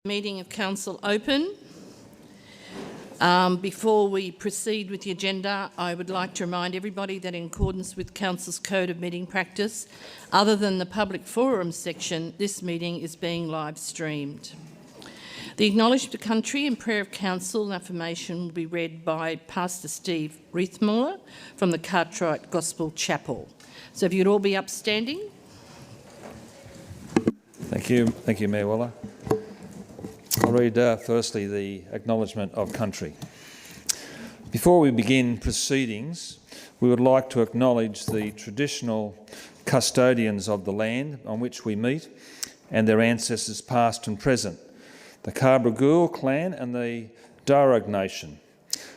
Meeting of Council open. Before we proceed with the agenda, I would like to remind everybody that in accordance with Council's Code of Meeting Practice, other than the public forum section, this meeting is being live streamed. The Acknowledgement of Country and Prayer of Council and Affirmation will be read by Pastor Steve Reithmuller from the Cartwright Gospel Chapel. So if you'd all be upstanding. Thank you, Mayor Waller. I'll read firstly the Acknowledgement of Country. Before we begin proceedings, we would like to acknowledge the traditional custodians of the land on which we meet and their ancestors past and present, the Carbragul clan and the Darug Nation.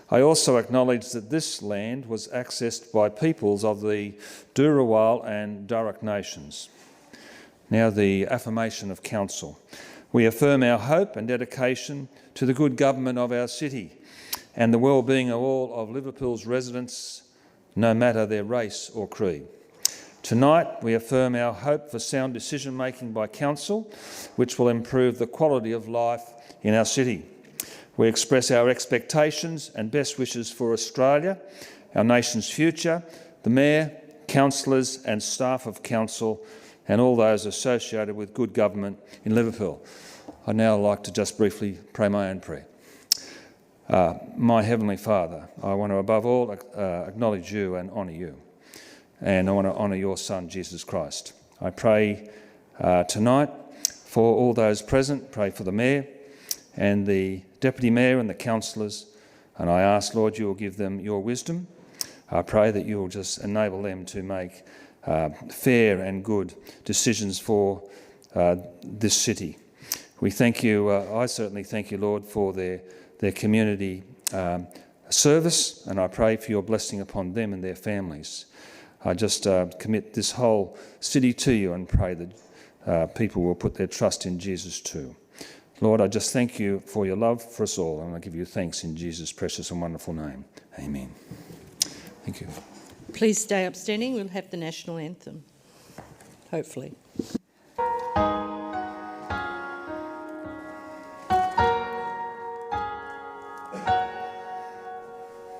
I also acknowledge that this land was accessed by peoples of the Dhurawal and Darug nations. Now the affirmation of Council. We affirm our hope and dedication to the good government of our city and the well-being of all of Liverpool's residents, no matter their race or creed. Tonight, we affirm our hope for sound decision-making by Council, which will improve the quality of life in our city. We express our expectations and best wishes for Australia, our nation's future, the Mayor, councillors and staff of Council and all those associated with good government in Liverpool. I'd now like to just briefly pray my own prayer. My Heavenly Father, I want to above all acknowledge you and honour you. And I want to honour your Son, Jesus Christ. I pray tonight for all those present, pray for the Mayor and the Deputy Mayor and the councillors, and I ask, Lord, you will give them your wisdom. I pray that you will just enable them to make fair and good decisions for this city. We thank you, I certainly thank you, Lord, for their community service, and I pray for your blessing upon them and their families. I just commit this whole city to you and pray that people will put their trust in Jesus too. Lord, I just thank you for your love for us all, and I give you thanks in Jesus' precious and wonderful name. Amen. Thank you. Please stay upstanding. We'll have the national anthem, hopefully.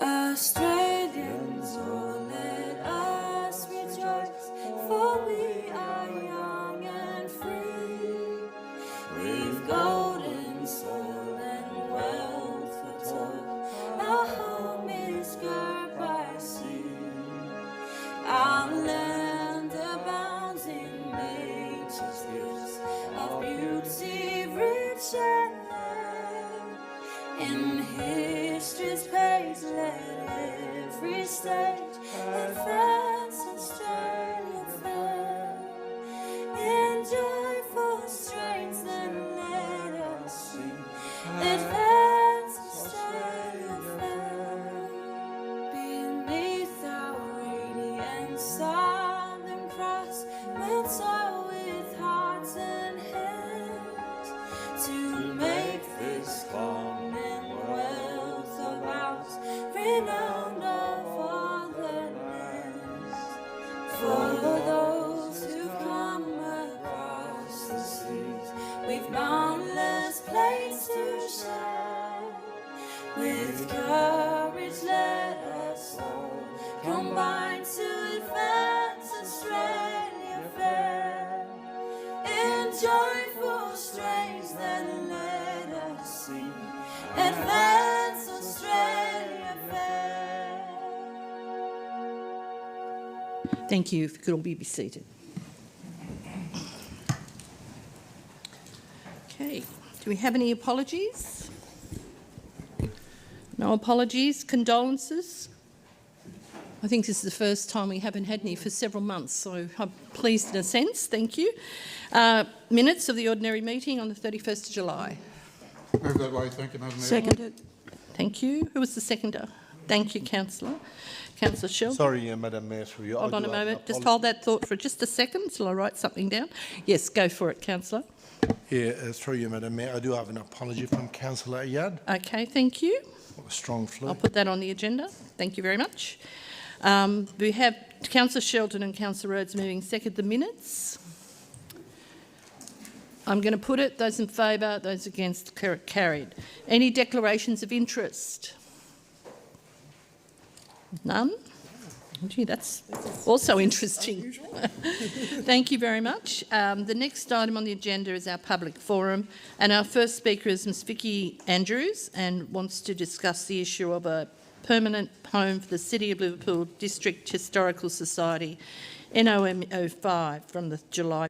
Australians, oh, let us rejoice, for we are young and free. We've golden soil and wealth for toil. Our home is girt by sea. Our land abounds in nature's gifts of beauty, rich and rare. In history's page, let every stage advance Australia fair. In joyful strains, then let us sing, advance Australia fair. Beneath our radiant Southern Cross, we'll toil with hearts and hands to make this commonwealth of ours renowned of all the lands. For those who come across the seas, we've boundless place to share. With courage, let us all combine to advance Australia fair. In joyful strains, then let us sing, advance Australia fair. Thank you. If you could all be seated. Okay. Do we have any apologies? No apologies. Condolences? I think this is the first time we haven't had any for several months, so I'm pleased in a sense. Thank you. Minutes of the ordinary meeting on the 31st of July. Move that way. Thank you, Madam Mayor. Seconded. Thank you. Who was the seconder? Thank you, Councillor. Councillor Shelton. Sorry, Madam Mayor, through you. Hold on a moment. Just hold that thought for just a second till I write something down. Yes, go for it, Councillor. Yeah, through you, Madam Mayor. I do have an apology from Councillor Ayad. Okay, thank you. A strong flu. I'll put that on the agenda. Thank you very much. We have Councillor Shelton and Councillor Rhodes moving second the minutes. I'm going to put it. Those in favour, those against, carried. Any declarations of interest? None? Gee, that's also interesting. Thank you very much. The next item on the agenda is our public forum, and our first speaker is Ms Vicky Andrews and wants to discuss the issue of a permanent home for the City of Liverpool District Historical Society, NOM 05, from the July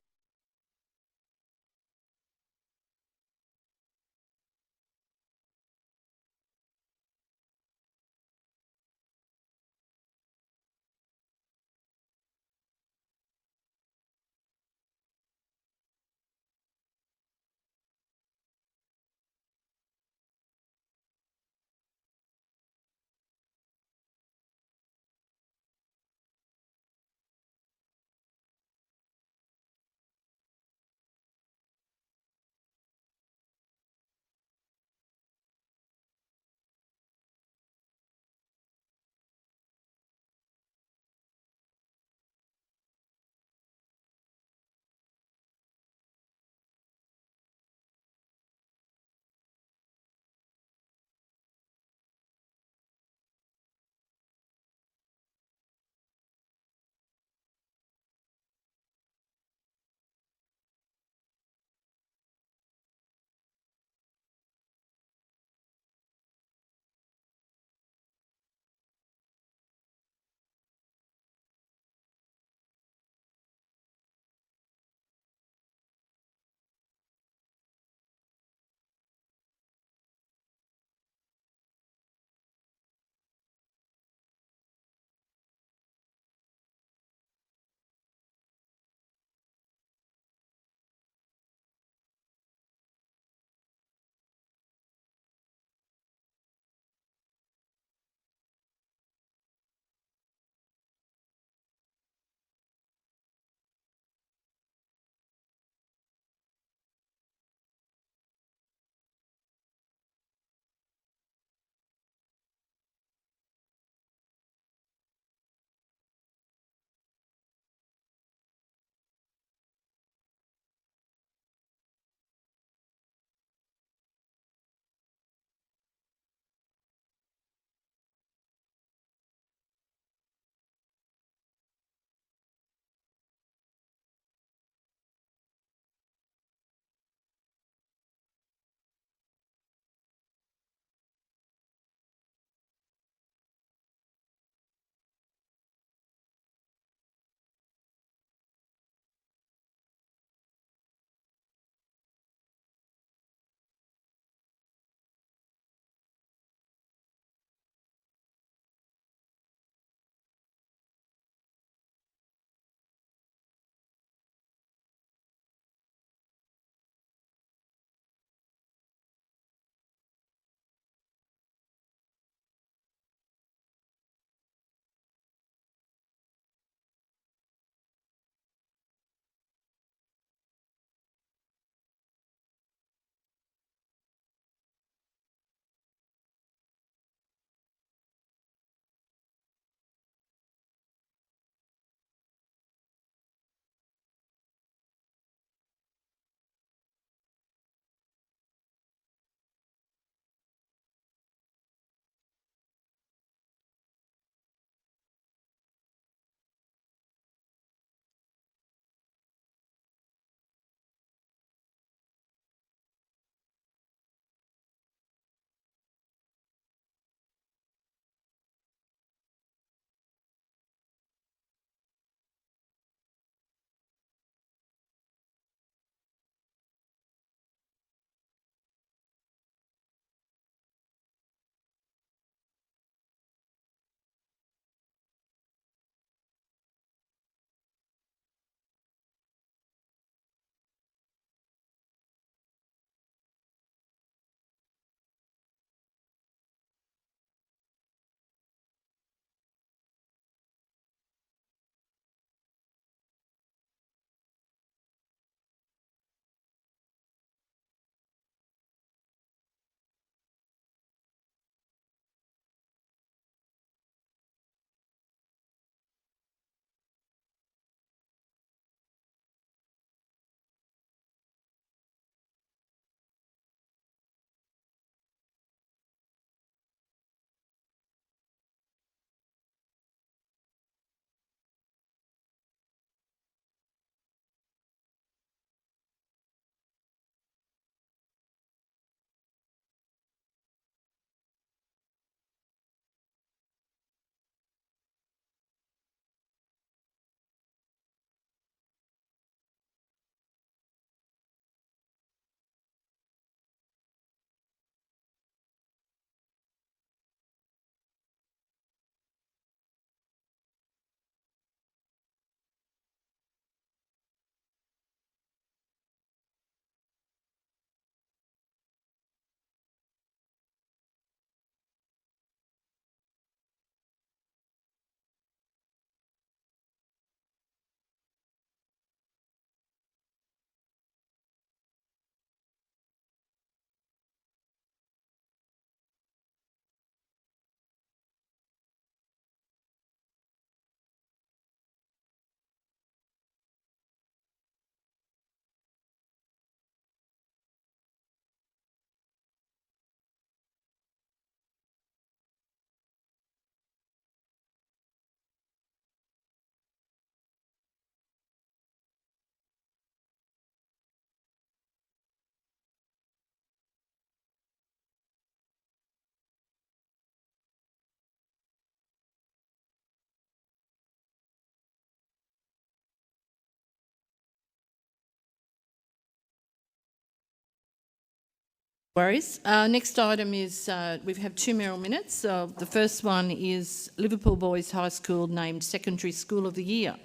Worries. Next item is we have 2 mayoral minutes. The first one is Liverpool Boys High School named Secondary School of the Year.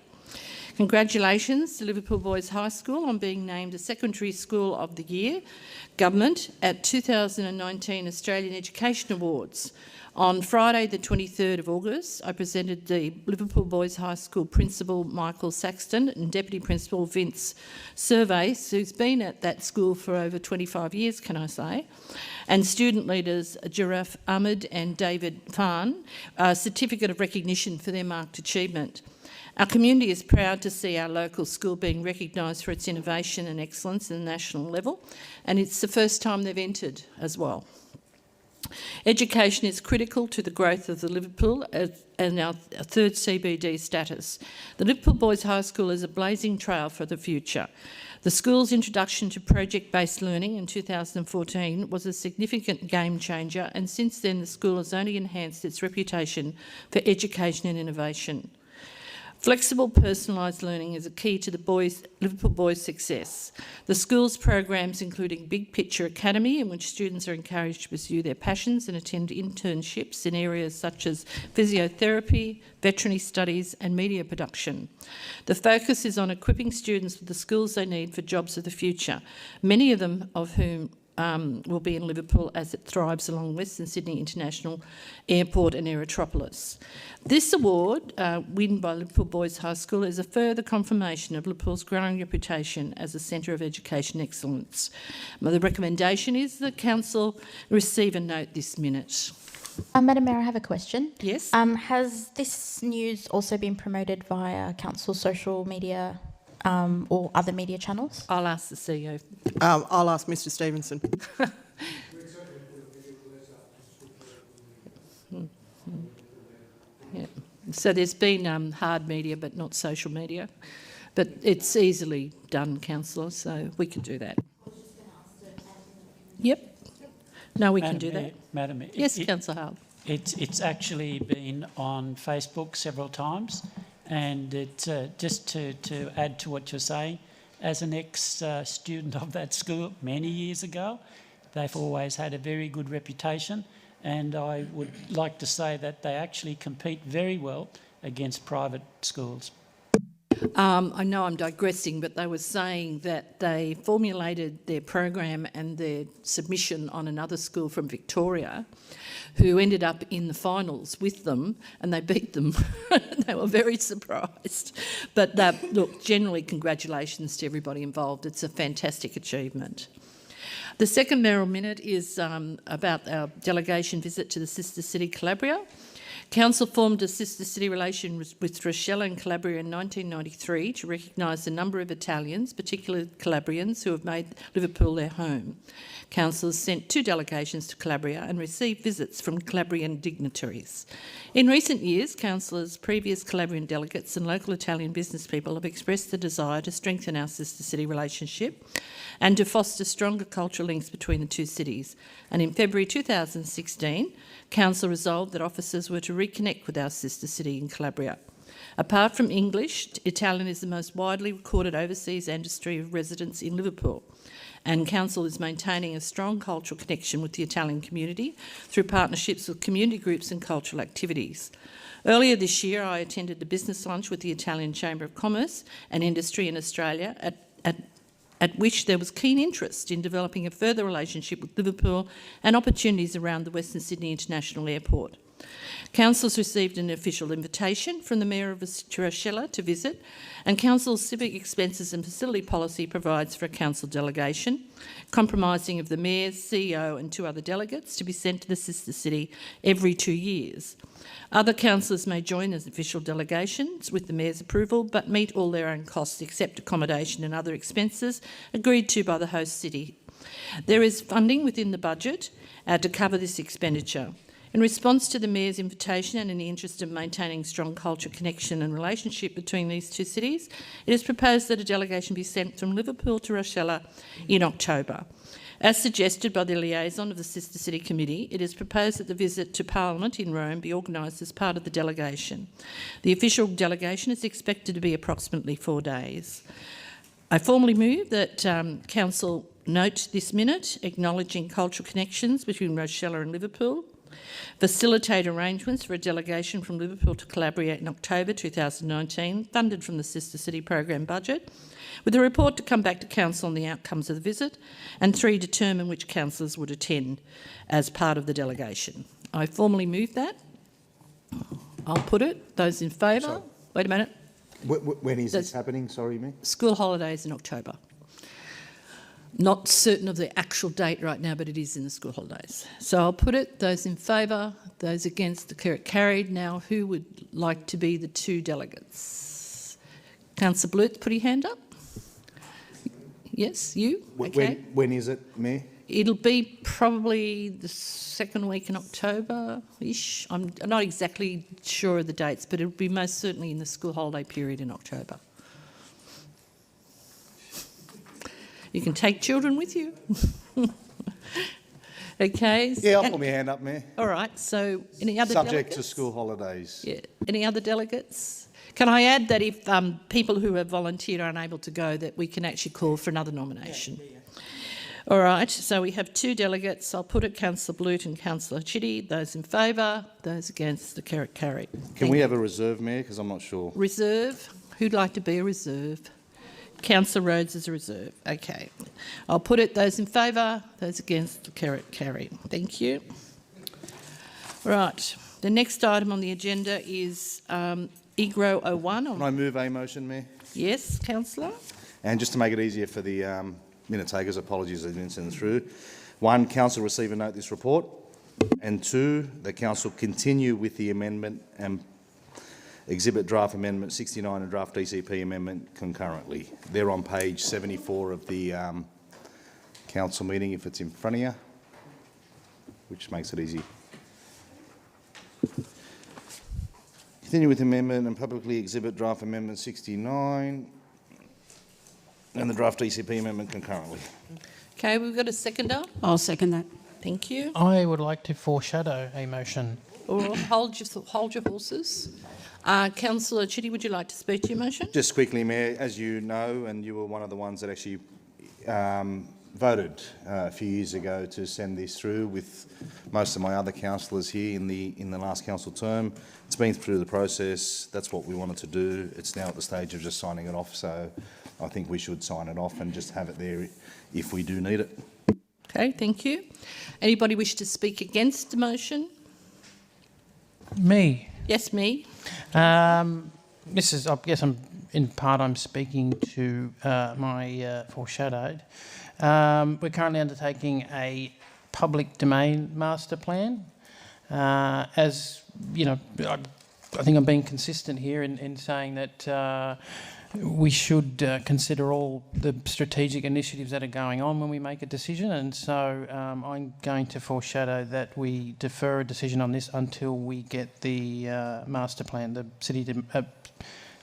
Congratulations to Liverpool Boys High School on being named a Secondary School of the Year Government at 2019 Australian Education Awards. On Friday the 23rd of August, I presented the Liverpool Boys High School Principal Michael Saxton and Deputy Principal Vince Surveys, who's been at that school for over 25 years, can I say, and student leaders Giraffe Ahmed and David Farn, a certificate of recognition for their marked achievement. Our community is proud to see our local school being recognised for its innovation and excellence at the national level, and it's the first time they've entered as well. Education is critical to the growth of the Liverpool and our third CBD status. The Liverpool Boys High School is a blazing trail for the future. The school's introduction to project-based learning in 2014 was a significant game changer, and since then the school has only enhanced its reputation for education and innovation. Flexible, personalised learning is a key to the Liverpool Boys' success. The school's programs, including Big Picture Academy, in which students are encouraged to pursue their passions and attend internships in areas such as physiotherapy, veterinary studies and media production. The focus is on equipping students with the skills they need for jobs of the future, many of them of whom will be in Liverpool as it thrives along Western Sydney International Airport and Aerotropolis. This award, won by Liverpool Boys High School, is a further confirmation of Liverpool's growing reputation as a centre of education excellence. The recommendation is that Council receive and note this minute. Madam Mayor, I have a question. Yes? Has this news also been promoted via Council social media or other media channels? I'll ask the CEO. I'll ask Mr Stevenson. Yeah. So there's been hard media but not social media. But it's easily done, Councillor, so we can do that. Yep. No, we can do that. Madam Mayor, Yes, Councillor Howard. It's actually been on Facebook several times, and it just to add to what you're saying, as an ex-student of that school many years ago, they've always had a very good reputation, and I would like to say that they actually compete very well against private schools. I know I'm digressing, but they were saying that they formulated their program and their submission on another school from Victoria who ended up in the finals with them, and they beat them. They were very surprised. But look, generally congratulations to everybody involved. It's a fantastic achievement. The second mayoral minute is about our delegation visit to the sister city Calabria. Council formed a sister city relation with Rochelle and Calabria in 1993 to recognise the number of Italians, particularly Calabrians, who have made Liverpool their home. Council has sent 2 delegations to Calabria and received visits from Calabrian dignitaries. In recent years, Council's previous Calabrian delegates and local Italian business people have expressed the desire to strengthen our sister city relationship and to foster stronger cultural links between the two cities. And in February 2016, Council resolved that officers were to reconnect with our sister city in Calabria. Apart from English, Italian is the most widely recorded overseas ancestry of residents in Liverpool, and Council is maintaining a strong cultural connection with the Italian community through partnerships with community groups and cultural activities. Earlier this year, I attended a business lunch with the Italian Chamber of Commerce and Industry in Australia, at which there was keen interest in developing a further relationship with Liverpool and opportunities around the Western Sydney International Airport. Council's received an official invitation from the Mayor of Rochelle to visit, and Council's civic expenses and facility policy provides for a Council delegation, comprising of the Mayor, CEO and 2 other delegates, to be sent to the sister city every 2 years. Other councillors may join as official delegations with the Mayor's approval, but meet all their own costs except accommodation and other expenses agreed to by the host city. There is funding within the budget to cover this expenditure. In response to the Mayor's invitation and in the interest of maintaining strong cultural connection and relationship between these 2 cities, it is proposed that a delegation be sent from Liverpool to Rochelle in October. As suggested by the liaison of the Sister City Committee, it is proposed that the visit to Parliament in Rome be organised as part of the delegation. The official delegation is expected to be approximately 4 days. I formally move that Council note this minute acknowledging cultural connections between Rochella and Liverpool, facilitate arrangements for a delegation from Liverpool to collaborate in October 2019, funded from the Sister City program budget, with a report to come back to Council on the outcomes of the visit, and 3, determine which councillors would attend as part of the delegation. I formally move that. I'll put it. Those in favour? Sorry. Wait a minute. When is this happening? Sorry, me. School holidays in October. Not certain of the actual date right now, but it is in the school holidays. So I'll put it. Those in favour, those against, declare it carried. Now, who would like to be the 2 delegates? Councillor Bluth, put your hand up. Yes, you? Okay. When is it, Mayor? It'll be probably the 2nd week in October-ish. I'm not exactly sure of the dates, but it'll be most certainly in the school holiday period in October. You can take children with you. Okay. Yeah, I'll put my hand up, Mayor. All right. So, any other Subject delegates? to school holidays. Yeah. Any other delegates? Can I add that if people who have volunteered are unable to go, that we can actually call for another nomination? All right. So we have 2 delegates. I'll put it Councillor Bluth and Councillor Chitty. Those in favour, those against, declare it carried. Can we have a reserve, Mayor? Because I'm not sure. Reserve. Who'd like to be a reserve? Councillor Rhodes is a reserve. Okay. I'll put it. Those in favour, those against, declare it carried. Thank you. Right. The next item on the agenda is EGRO 01. Can I move a motion, Mayor? Yes, Councillor. And just to make it easier for the minute takers, apologies I didn't send it through. 1, Council receive and note this report. And 2, the Council continue with the amendment and exhibit draft amendment 69 and draft DCP amendment concurrently. They're on page 74 of the Council meeting if it's in front of you, which makes it easy. Continue with amendment and publicly exhibit draft amendment 69 and the draft DCP amendment concurrently. Okay, we've got a seconder. I'll second that. Thank you. I would like to foreshadow a motion. Or hold your horses. Councillor Chitty, would you like to speak to your motion? Just quickly, Mayor, as you know, and you were one of the ones that actually voted a few years ago to send this through with most of my other councillors here in the last council term. It's been through the process. That's what we wanted to do. It's now at the stage of just signing it off, so I think we should sign it off and just have it there if we do need it. Okay, thank you. Anybody wish to speak against the motion? Me. Yes, me. This is, I guess I'm speaking to my foreshadowed. We're currently undertaking a public domain master plan. As you know, I think I'm being consistent here in saying that we should consider all the strategic initiatives that are going on when we make a decision, and so I'm going to foreshadow that we defer a decision on this until we get the master plan, the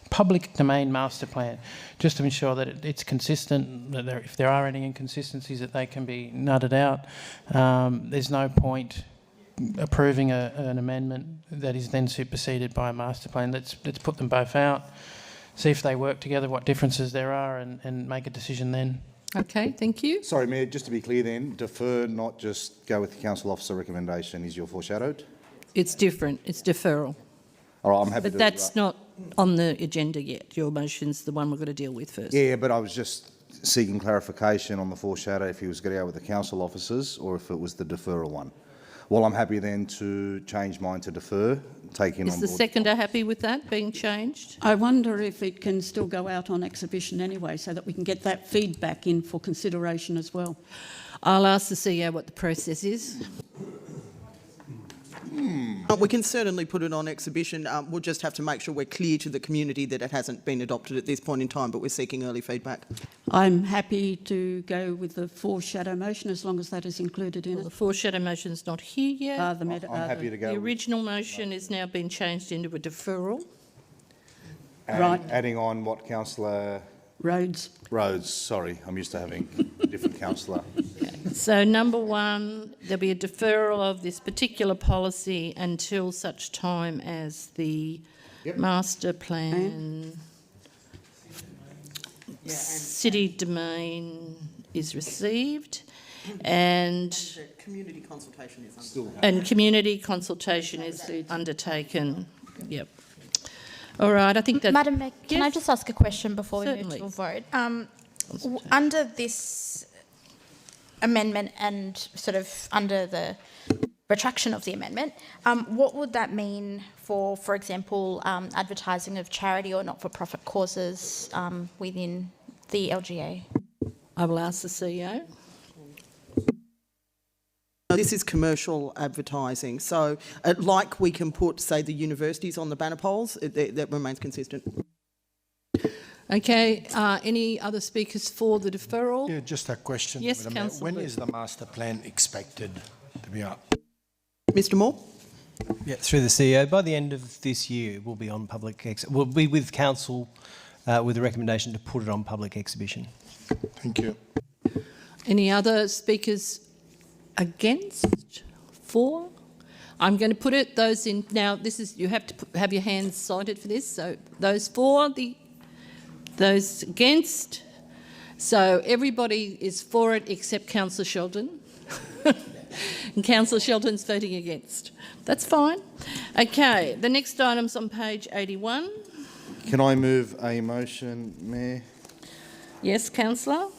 public domain master plan, just to ensure that it's consistent, that if there are any inconsistencies that they can be nutted out. There's no point approving an amendment that is then superseded by a master plan. Let's put them both out, see if they work together, what differences there are, and make a decision then. Okay, thank you. Sorry, Mayor, just to be clear then, defer, not just go with the council officer recommendation, is your foreshadowed? It's different. It's deferral. All right, I'm happy But to... that's not on the agenda yet. Your motion's the one we're going to deal with first. Yeah, but I was just seeking clarification on the foreshadow if he was going to go with the council officers or if it was the deferral one. Well, I'm happy then to change mine to defer, taking on Is the board... seconder happy with that being changed? I wonder if it can still go out on exhibition anyway, so that we can get that feedback in for consideration as well. I'll ask the CEO what the process is. We can certainly put it on exhibition. We'll just have to make sure we're clear to the community that it hasn't been adopted at this point in time, but we're seeking early feedback. I'm happy to go with the foreshadow motion as long as that is included in Well, the it. foreshadow motion's not here yet. I'm happy to go The with... original motion has now been changed into a deferral. and Right. adding on what Councillor Roads. Rhodes, sorry, I'm used to having a different councillor. So number one, there'll be a deferral of this particular policy until such time as the master plan city domain is received, and Community consultation is community consultation is undertaken. Yep. All right, I think that's... Madam Mayor, can I Yes. just ask a question before we Certainly. move to a vote? Under this amendment and sort of under the retraction of the amendment, what would that mean for example, advertising of charity or not-for-profit causes within the LGA? I will ask the CEO. This is commercial advertising, so like we can put, say, the universities on the banner poles, that remains consistent. Okay, any other speakers for the deferral? Yeah, just a question. Yes, Madam Mayor. Councillor When Booth. is the master plan expected to be up? Mr Moore? Yeah, through the CEO, by the end of this year, we'll be on we'll be with council with a recommendation to put it on public exhibition. Thank you. Any other speakers against? For? I'm going to put it, those in, now this is, you have to have your hands cited for this, so those for, those against. So everybody is for it except Councillor Sheldon. And Councillor Sheldon's voting against. That's fine. Okay, the next item's on page 81. Can I move a motion, Mayor? Yes, Councillor?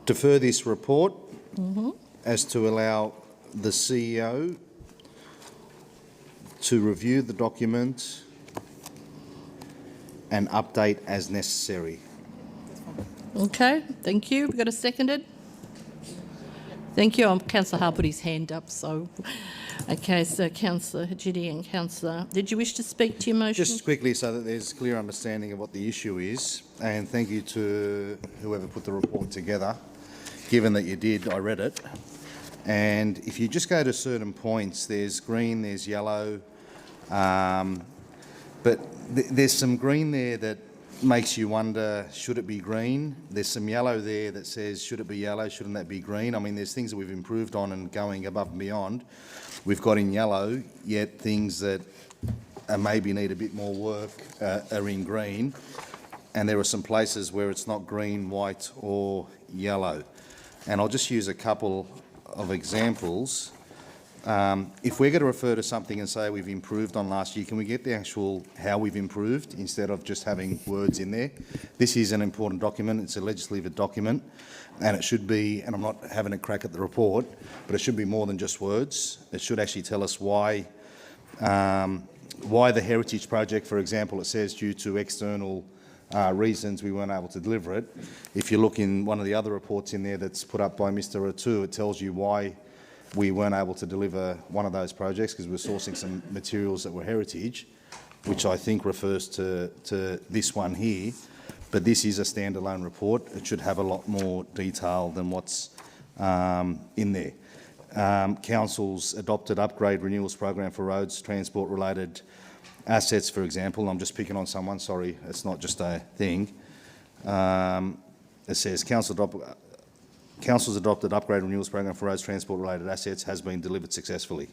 Defer this report as to allow the CEO to review the document and update as necessary. Okay, thank you. We've got a seconded. Thank you. Councillor Hall put his hand up, so... Okay, so Councillor Hajidi and Councillor... Did you wish to speak to your motion? Just quickly so that there's clear understanding of what the issue is, and thank you to whoever put the report together. Given that you did, I read it. And if you just go to certain points, there's green, there's yellow, but there's some green there that makes you wonder, should it be green? There's some yellow there that says, should it be yellow? Shouldn't that be green? I mean, there's things that we've improved on and going above and beyond. We've got in yellow, yet things that maybe need a bit more work are in green. And there are some places where it's not green, white or yellow. And I'll just use a couple of examples. If we're going to refer to something and say we've improved on last year, can we get the actual how we've improved instead of just having words in there? This is an important document. It's a legislative document, and it should be, and I'm not having a crack at the report, but it should be more than just words. It should actually tell us why the heritage project, for example, it says due to external reasons we weren't able to deliver it. If you look in one of the other reports in there that's put up by Mr. Ratu, it tells you why we weren't able to deliver one of those projects because we're sourcing some materials that were heritage, which I think refers to this one here. But this is a standalone report. It should have a lot more detail than what's in there. Council's adopted upgrade renewals program for roads, transport-related assets, for example. I'm just picking on someone, sorry, it's not just a thing. It says Council's adopted upgrade renewals program for roads, transport-related assets has been delivered successfully.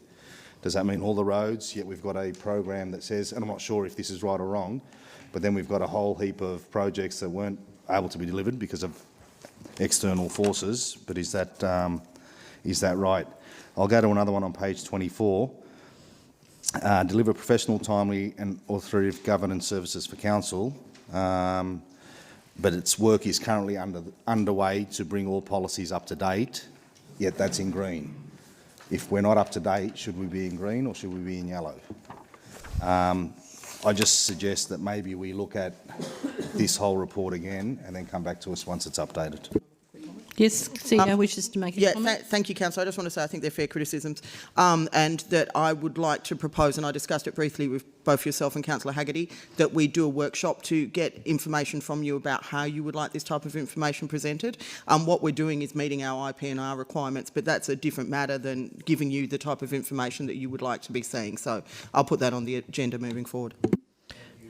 Does that mean all the roads? Yet we've got a program that says, and I'm not sure if this is right or wrong, but then we've got a whole heap of projects that weren't able to be delivered because of external forces. But is that right? I'll go to another one on page 24. Deliver professional, timely and authoritative governance services for council. But its work is currently underway to bring all policies up to date, yet that's in green. If we're not up to date, should we be in green or should we be in yellow? I just suggest that maybe we look at this whole report again and then come back to us once it's updated. Yes, CEO wishes to make a comment. Thank you, Councillor. I just want to say I think they're fair criticisms, and that I would like to propose, and I discussed it briefly with both yourself and Councillor Haggerty, that we do a workshop to get information from you about how you would like this type of information presented. What we're doing is meeting our IPNR requirements, but that's a different matter than giving you the type of information that you would like to be seeing. So I'll put that on the agenda moving forward.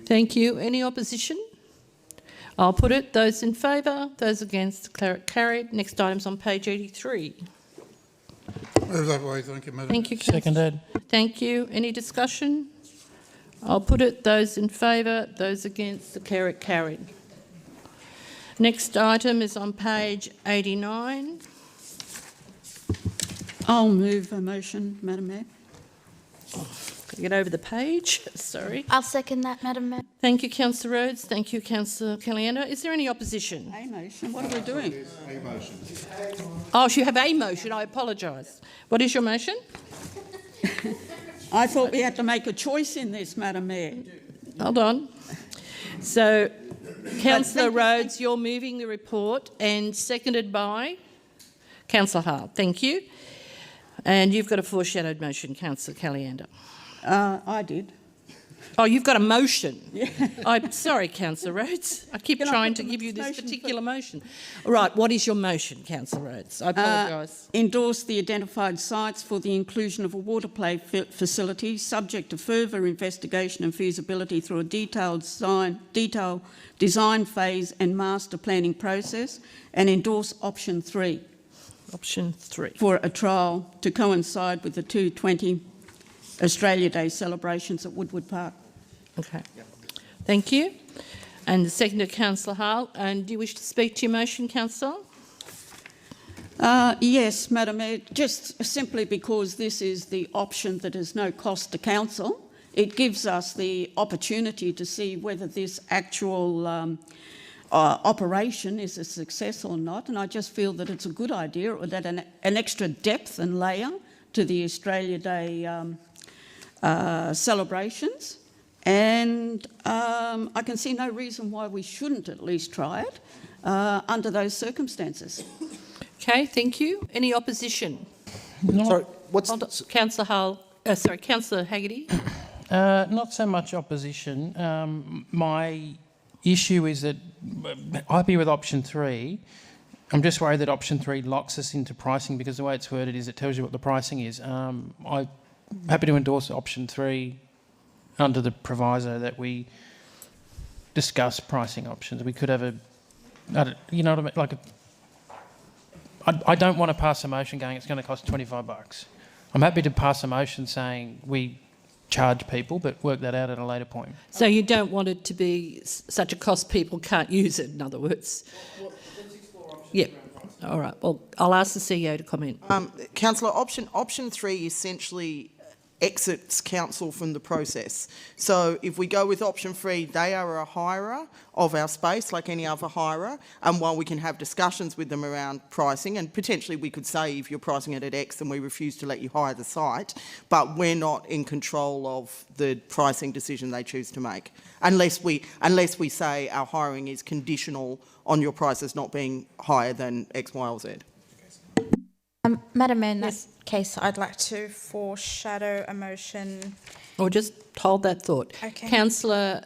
Thank you. Any opposition? I'll put it. Those in favour, those against, declare it carried. Next item's on page 83. Move that way. Thank you, Madam. Thank you, Councillor. Seconded. Thank you. Any discussion? I'll put it. Those in favour, those against, declare it carried. Next item is on page 89. I'll move a motion, Madam Mayor. Gotta get over the page. Sorry. I'll second that, Madam Mayor. Thank you, Councillor Rhodes. Thank you, Councillor Caliendo. Is there any opposition? A motion. What are we doing? A motion. Oh, you have a motion. I apologise. What is your motion? I thought we had to make a choice in this, Madam Mayor. Hold on. So, Councillor Rhodes, you're moving the report and seconded by Councillor Hall. Thank you. And you've got a foreshadowed motion, Councillor Caliendo. I did. Oh, you've got a motion. Yeah. I'm sorry, Councillor Rhodes. I keep Can I trying put to the give you this motion particular motion. All right, what is your motion, Councillor Rhodes? I apologise. Endorse the identified sites for the inclusion of a water play facility, subject to further investigation and feasibility through a detailed design phase and master planning process, and endorse option 3. Option 3. For a trial to coincide with the 220 Australia Day celebrations at Woodward Park. Okay. Thank you. And the second to Councillor Hall. And do you wish to speak to your motion, Councillor? Yes, Madam Mayor, just simply because this is the option that is no cost to council. It gives us the opportunity to see whether this actual operation is a success or not, and I just feel that it's a good idea, or that an extra depth and layer to the Australia Day celebrations, and I can see no reason why we shouldn't at least try it under those circumstances. Okay, thank you. Any opposition? Sorry, what's... Councillor Hall, sorry, Councillor Haggerty. Not so much opposition. My issue is that I'd be with option 3. I'm just worried that option 3 locks us into pricing, because the way it's worded is it tells you what the pricing is. I'm happy to endorse option 3 under the proviso that we discuss pricing options. We could have you know what I mean? Like I don't want to pass a motion going it's going to cost $25. I'm happy to pass a motion saying we charge people, but work that out at a later point. So you don't want it to be such a cost people can't use it, in other words? Let's explore options. Yeah. All right. Well, I'll ask the CEO to comment. Councillor, option 3 essentially exits council from the process. So if we go with option 3, they are a hirer of our space like any other hirer, and while we can have discussions with them around pricing, and potentially we could say if you're pricing it at X then we refuse to let you hire the site, but we're not in control of the pricing decision they choose to make, unless we say our hiring is conditional on your prices not being higher than X, Y or Z. Madam Mayor, in that case, I'd like to foreshadow a motion. Or just hold that thought. Okay. Councillor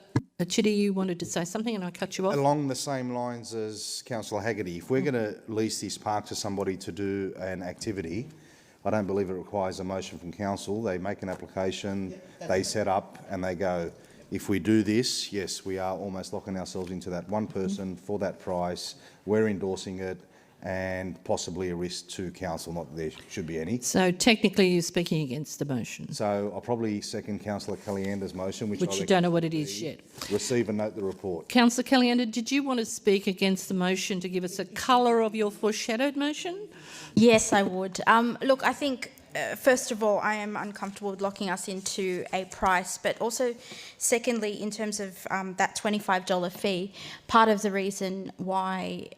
Chitty, you wanted to say something and I cut you off? Along the same lines as Councillor Haggerty, if we're going to lease this park to somebody to do an activity, I don't believe it requires a motion from council. They make an application, they set up and they go. If we do this, yes, we are almost locking ourselves into that one person for that price. We're endorsing it, and possibly a risk to council, not that there should be any. So technically you're speaking against the motion. So I'll probably second Councillor Caliender's motion, which you don't know what it is yet. Receive and note the report. Councillor Caliender, did you want to speak against the motion to give us a colour of your foreshadowed motion? Yes, I would. Look, I think, first of all, I am uncomfortable with locking us into a price, but also, secondly, in terms of that $25 fee, part of the reason why,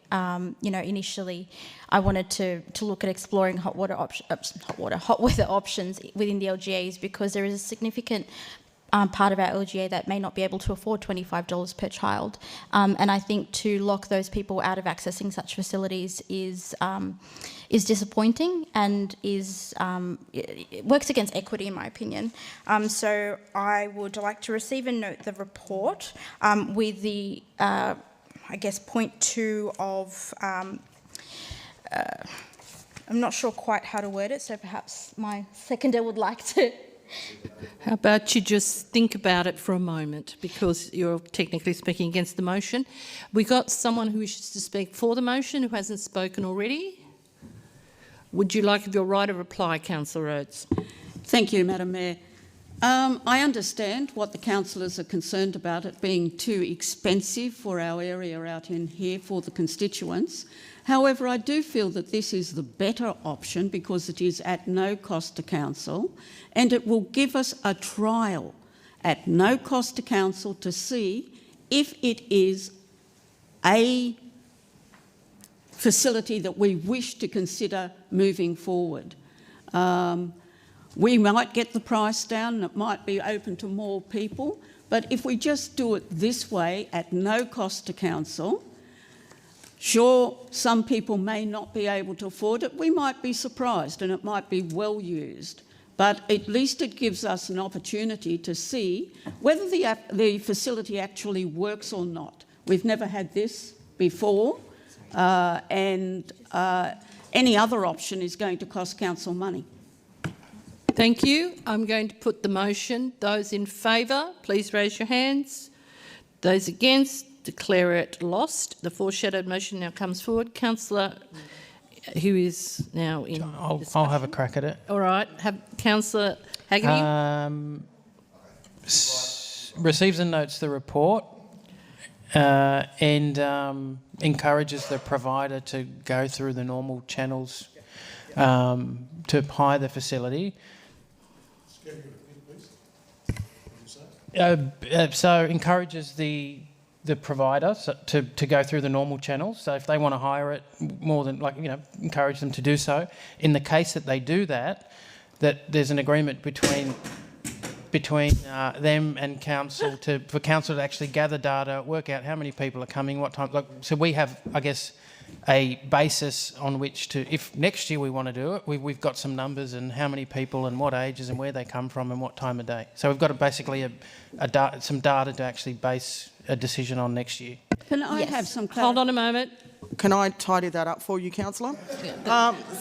initially I wanted to look at exploring hot weather options within the LGA is because there is a significant part of our LGA that may not be able to afford $25 per child. And I think to lock those people out of accessing such facilities is disappointing and it works against equity, in my opinion. So I would like to receive and note the report with the, point 2 of, I'm not sure quite how to word it, so perhaps my seconder would like to. How about you just think about it for a moment, because you're technically speaking against the motion. We got someone who wishes to speak for the motion who hasn't spoken already. Would you like your right of reply, Councillor Rhodes? Thank you, Madam Mayor. I understand what the councillors are concerned about, it being too expensive for our area out in here for the constituents. However, I do feel that this is the better option because it is at no cost to council and it will give us a trial at no cost to council to see if it is a facility that we wish to consider moving forward. We might get the price down and it might be open to more people, but if we just do it this way at no cost to council, sure, some people may not be able to afford it. We might be surprised and it might be well used, but at least it gives us an opportunity to see whether the facility actually works or not. We've never had this before, and any other option is going to cost council money. Thank you. I'm going to put the motion. Those in favour, please raise your hands. Those against, declare it lost. The foreshadowed motion now comes forward. Councillor, who is now in I'll have a crack at it. All right. Have Councillor Haggerty. Receives and notes the report and encourages the provider to go through the normal channels to hire the facility. So encourages the provider to go through the normal channels. So if they want to hire it, encourage them to do so. In the case that they do that there's an agreement between them and council for council to actually gather data, work out how many people are coming, what time. So we have, I guess, a basis on which to, if next year we want to do it, we've got some numbers and how many people and what ages and where they come from and what time of day. So we've got basically some data to actually base a decision on next year. Can I have some clarity? Hold on a moment. Can I tidy that up for you, councillor?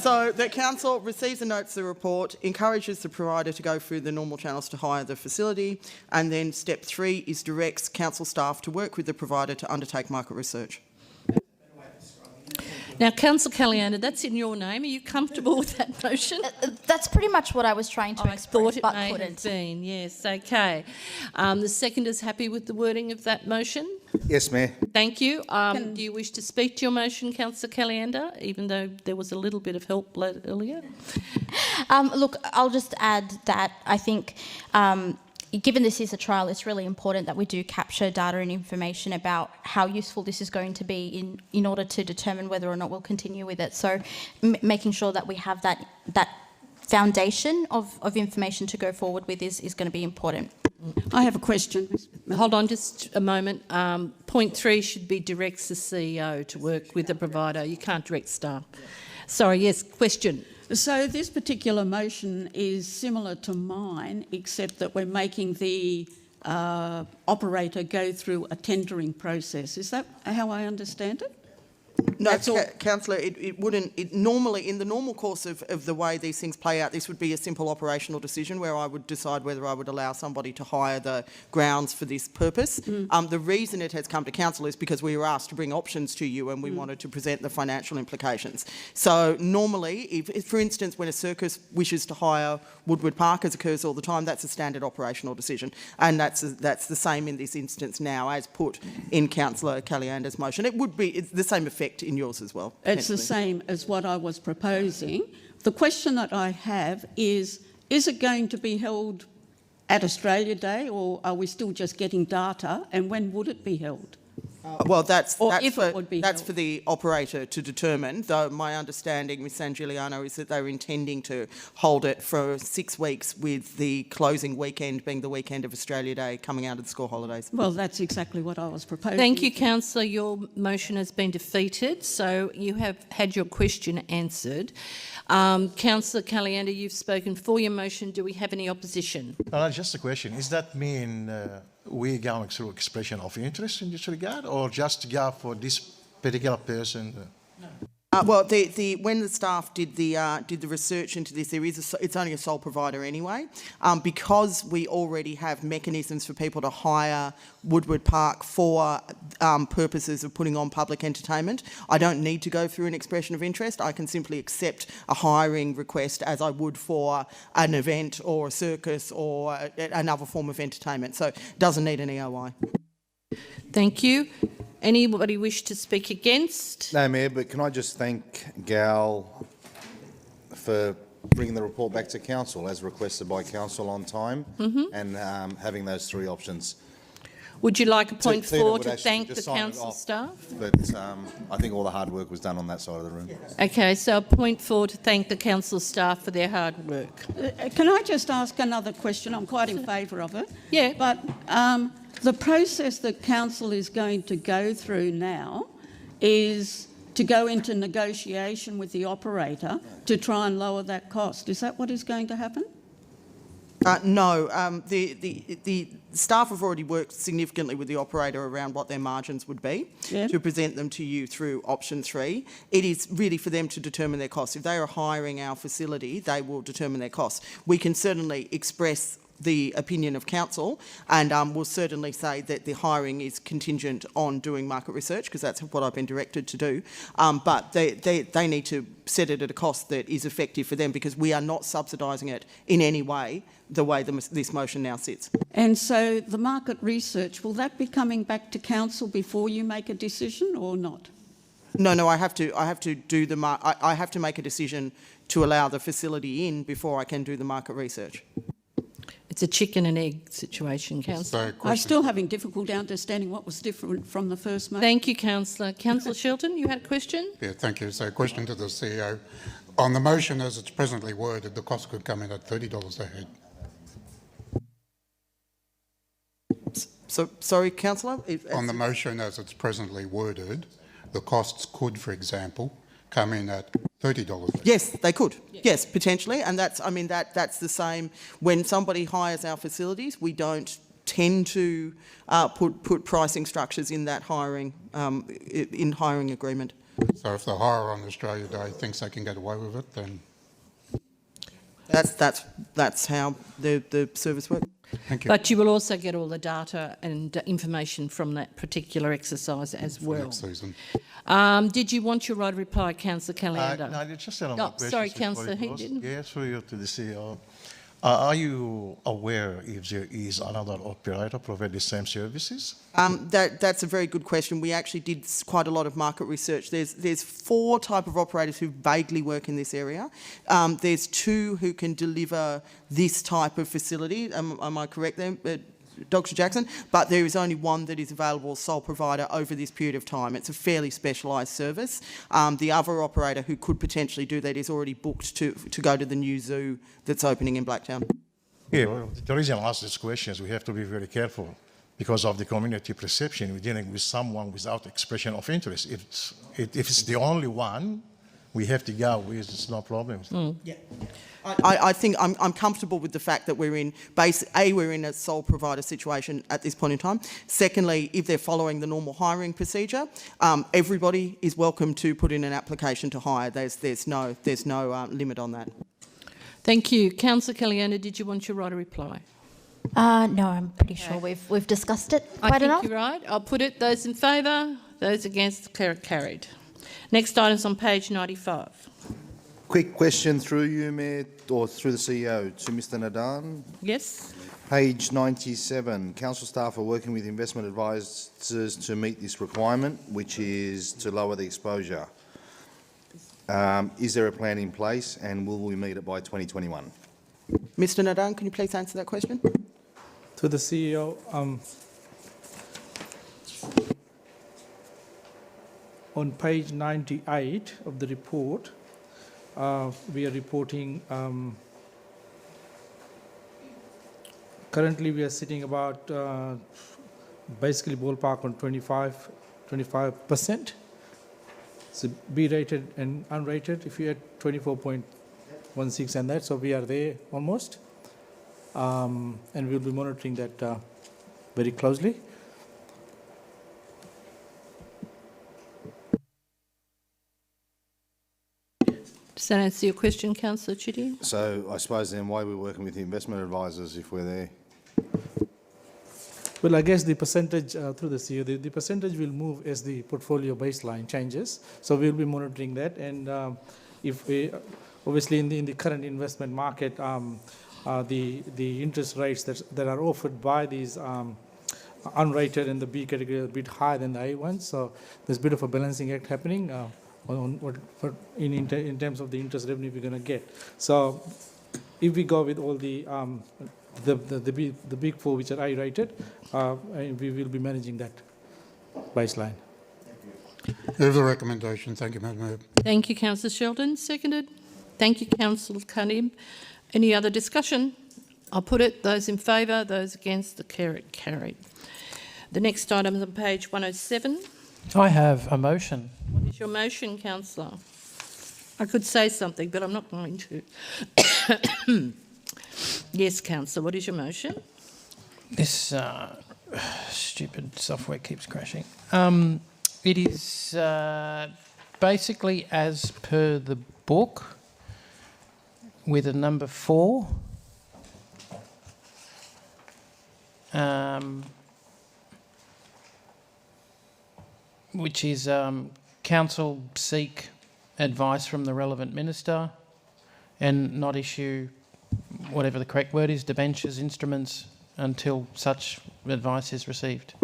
So the council receives and notes the report, encourages the provider to go through the normal channels to hire the facility, and then step 3 is directs council staff to work with the provider to undertake market research. Now, Councillor Caliander, that's in your name. Are you comfortable with that motion? That's pretty much what I was trying to express, thought it but may couldn't. have been, yes, okay. The second is happy with the wording of that motion? Yes, Mayor. Thank you. Do you wish to speak to your motion, Councillor Caliander, even though there was a little bit of help earlier? Look, I'll just add that I think given this is a trial, it's really important that we do capture data and information about how useful this is going to be in order to determine whether or not we'll continue with it. So making sure that we have that foundation of information to go forward with is going to be important. I have a question. Hold on just a moment. Point 3 should be directs the CEO to work with the provider. You can't direct staff. Sorry, yes, question. So this particular motion is similar to mine, except that we're making the operator go through a tendering process. Is that how I understand it? No, councillor, it wouldn't. Normally, in the normal course of the way these things play out, this would be a simple operational decision where I would decide whether I would allow somebody to hire the grounds for this purpose. The reason it has come to council is because we were asked to bring options to you and we wanted to present the financial implications. So normally, if for instance, when a circus wishes to hire Woodward Park, as occurs all the time, that's a standard operational decision, and that's the same in this instance now, as put in Councillor Caliander's motion. It would be the same effect in yours as well. It's the same as what I was proposing. The question that I have is it going to be held at Australia Day, or are we still just getting data, and when would it be held? Well, that's for the the operator to determine, though my understanding with San Giuliano is that they're intending to hold it for 6 weeks, with the closing weekend being the weekend of Australia Day coming out of the school holidays. Well, that's exactly what I was proposing. Thank you, councillor. Your motion has been defeated, so you have had your question answered. Councillor Caliander, you've spoken for your motion. Do we have any opposition? Just a question. Is that mean we're going through expression of interest in this regard, or just go for this particular person? Well, when the staff did the research into this, it's only a sole provider anyway. Because we already have mechanisms for people to hire Woodward Park for purposes of putting on public entertainment, I don't need to go through an expression of interest. I can simply accept a hiring request as I would for an event or a circus or another form of entertainment. So it doesn't need an EOI. Thank you. Anybody wish to speak against? No, Mayor, but can I just thank Gal for bringing the report back to Council as requested by Council on time and having those three options. Would you like a point Tina 4 would to actually thank just the sign it council off, staff? But I think all the hard work was done on that side of the room. Okay, so point 4 to thank the council staff for their hard work. Can I just ask another question? I'm quite in favour of it. Yeah. But the process that council is going to go through now is to go into negotiation with the operator to try and lower that cost. Is that what is going to happen? No, the staff have already worked significantly with the operator around what their margins would be to present them to you through option 3. It is really for them to determine their costs. If they are hiring our facility, they will determine their costs. We can certainly express the opinion of council and we'll certainly say that the hiring is contingent on doing market research because that's what I've been directed to do. But they need to set it at a cost that is effective for them because we are not subsidising it in any way the way this motion now sits. And so the market research, will that be coming back to council before you make a decision or not? No, I have to do I have to make a decision to allow the facility in before I can do the market research. It's a chicken and egg situation, Councillor. I'm still having difficulty understanding what was different from the first motion. Thank you, Councillor. Councillor Shelton, you had a question? Yeah, thank you. So question to the CEO. On the motion as it's presently worded, the cost could come in at $30 a head. So, sorry, Councillor? On the motion as it's presently worded, the costs could, for example, come in at $30. Yes, they could. Yes, potentially, and that's the same when somebody hires our facilities. We don't tend to put pricing structures in that hiring agreement. So if the hirer on Australia Day thinks they can get away with it, then that's how the service works. Thank you. But you will also get all the data and information from that particular exercise as well. Next season. Did you want your right to reply, Councillor Caliendo? No, just on Oh, sorry, Councillor, he didn't. Yes, for you to the CEO. Are you aware if there is another operator providing the same services? That's a very good question. We actually did quite a lot of market research. There's 4 type of operators who vaguely work in this area. There's 2 who can deliver this type of facility. Am I correct there, Dr. Jackson? But there is only 1 that is available sole provider over this period of time. It's a fairly specialised service. The other operator who could potentially do that is already booked to go to the new zoo that's opening in Blacktown. Yeah, well, the reason I ask these questions, we have to be very careful because of the community perception. We're dealing with someone without expression of interest. If it's the only one, we have to go with, it's no problem. Yeah. I think I'm comfortable with the fact that we're in a sole provider situation at this point in time. Secondly, if they're following the normal hiring procedure, everybody is welcome to put in an application to hire. There's no limit on that. Thank you. Councillor Caliendo, did you want your right to reply? No, I'm pretty sure we've discussed it quite enough. I think you're right. I'll put it. Those in favour, those against, declare it carried. Next item's on page 95. Quick question through you, Mayor, or through the CEO, to Mr Nadan. Yes. Page 97, council staff are working with investment advisors to meet this requirement, which is to lower the exposure. Is there a plan in place and will we meet it by 2021? Mr Nadan, can you please answer that question? To the CEO, on page 98 of the report, we are reporting, currently we are sitting about basically ballpark on 25%. So B rated and unrated, if you had 24.16 and that, so we are there almost. And we'll be monitoring that very closely. Does that answer your question, Councillor Chitty? So I suppose then why are we working with the investment advisors if we're there? Well, I guess the percentage through the CEO, the percentage will move as the portfolio baseline changes. So we'll be monitoring that. And if we, obviously in the current investment market, the interest rates that are offered by these unrated and the B category are a bit higher than the A ones. So there's a bit of a balancing act happening in terms of the interest revenue we're going to get. So if we go with all the big four which are I rated, we will be managing that baseline. Move the recommendation. Thank you, Madam Mayor. Thank you, Councillor Sheldon. Seconded. Thank you, Councillor Kadim. Any other discussion? I'll put it. Those in favour, those against, the carried. The next item is on page 107. I have a motion. What is your motion, Councillor? I could say something, but I'm not going to. Yes, Councillor, what is your motion? This stupid software keeps crashing. It is basically as per the book with a number 4. Which is council seek advice from the relevant minister and not issue whatever the correct word is, debentures, instruments, until such advice is received.